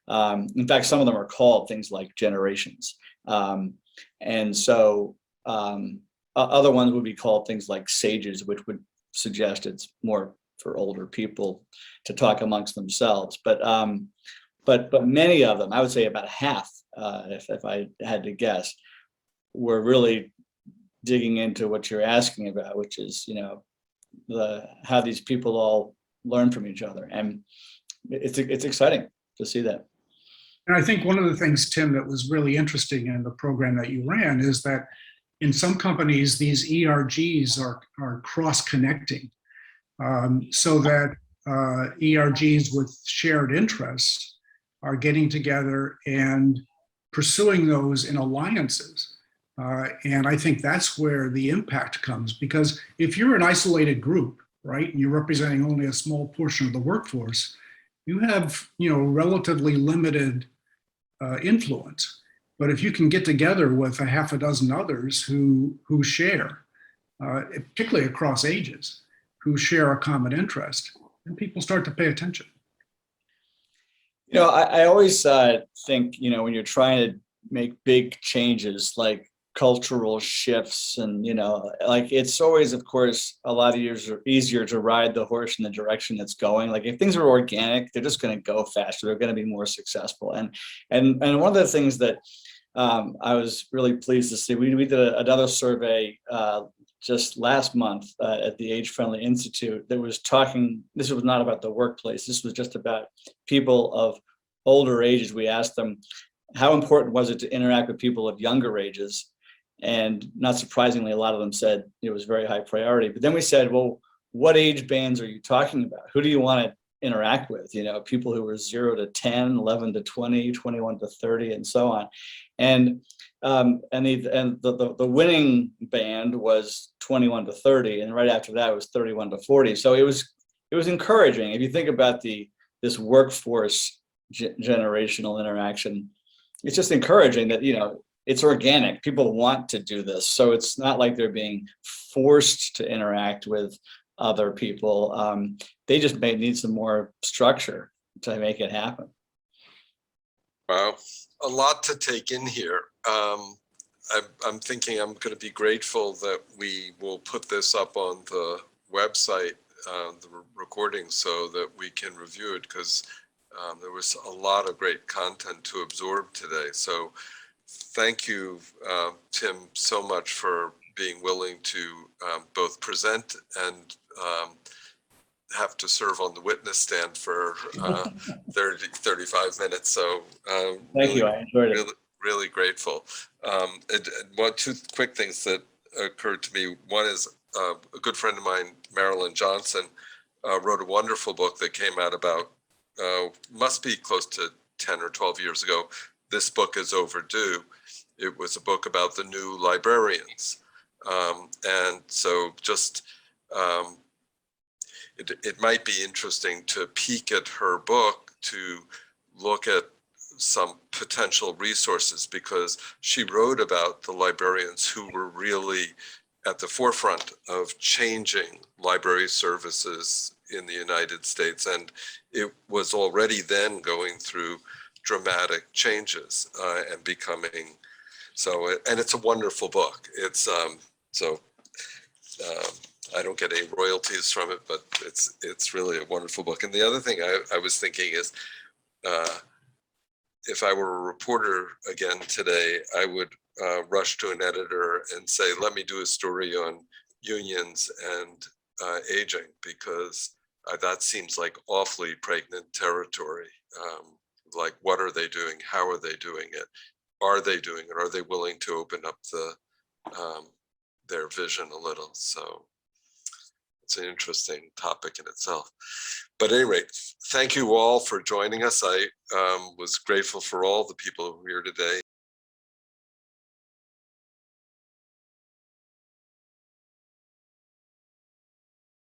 In fact, some of them are called things like generations. And so other ones would be called things like sages, which would suggest it's more for older people to talk amongst themselves. But many of them, I would say about half, if I had to guess, were really digging into what you're asking about, which is, how these people all learn from each other. And it's exciting to see that. And I think one of the things, Tim, that was really interesting in the program that you ran is that in some companies, these ERGs are cross-connecting, so that ERGs with shared interests are getting together and pursuing those in alliances. And I think that's where the impact comes, because if you're an isolated group, right, and you're representing only a small portion of the workforce, you have, relatively limited influence. But if you can get together with a half a dozen others who share, particularly across ages, who share a common interest, then people start to pay attention. I always think, when you're trying to make big changes like cultural shifts and, like it's always, of course, a lot of years easier to ride the horse in the direction that's going. Like if things are organic, they're just going to go faster. They're going to be more successful. And one of the things that I was really pleased to see, we did another survey just last month at the Age Friendly Institute that was talking, this was not about the workplace, this was just about people of older ages. We asked them, how important was it to interact with people of younger ages? And not surprisingly, a lot of them said it was very high priority. But then we said, well, what age bands are you talking about? Who do you want to interact with? People who were 0 to 10, 11 to 20, 21 to 30, and so on. And the winning band was 21 to 30, and right after that was 31 to 40. So it was encouraging. If you think about this workforce generational interaction, it's just encouraging that it's organic. People want to do this, so it's not like they're being forced to interact with other people. They just may need some more structure to make it happen. Wow, a lot to take in here. I'm thinking I'm going to be grateful that we will put this up on the website, the recording, so that we can review it, because there was a lot of great content to absorb today. So thank you, Tim, so much for being willing to both present and have to serve on the witness stand for 35 minutes. So thank you. I enjoyed it. Really grateful. Two quick things that occurred to me. One is a good friend of mine, Marilyn Johnson, wrote a wonderful book that came out about, must be close to 10 or 12 years ago. This book is overdue. It was a book about the new librarians. And so just, it might be interesting to peek at her book to look at some potential resources, because she wrote about the librarians who were really at the forefront of changing library services in the United States. And it was already then going through dramatic changes and becoming so, and it's a wonderful book. It's I don't get any royalties from it, but it's really a wonderful book. And the other thing I was thinking is, if I were a reporter again today, I would rush to an editor and say, let me do a story on unions and aging, because that seems like awfully pregnant territory. Like, what are they doing? How are they doing it? Are they doing it? Are they willing to open up the their vision a little. So it's an interesting topic in itself. But at any rate, thank you all for joining us. I was grateful for all the people who are here today.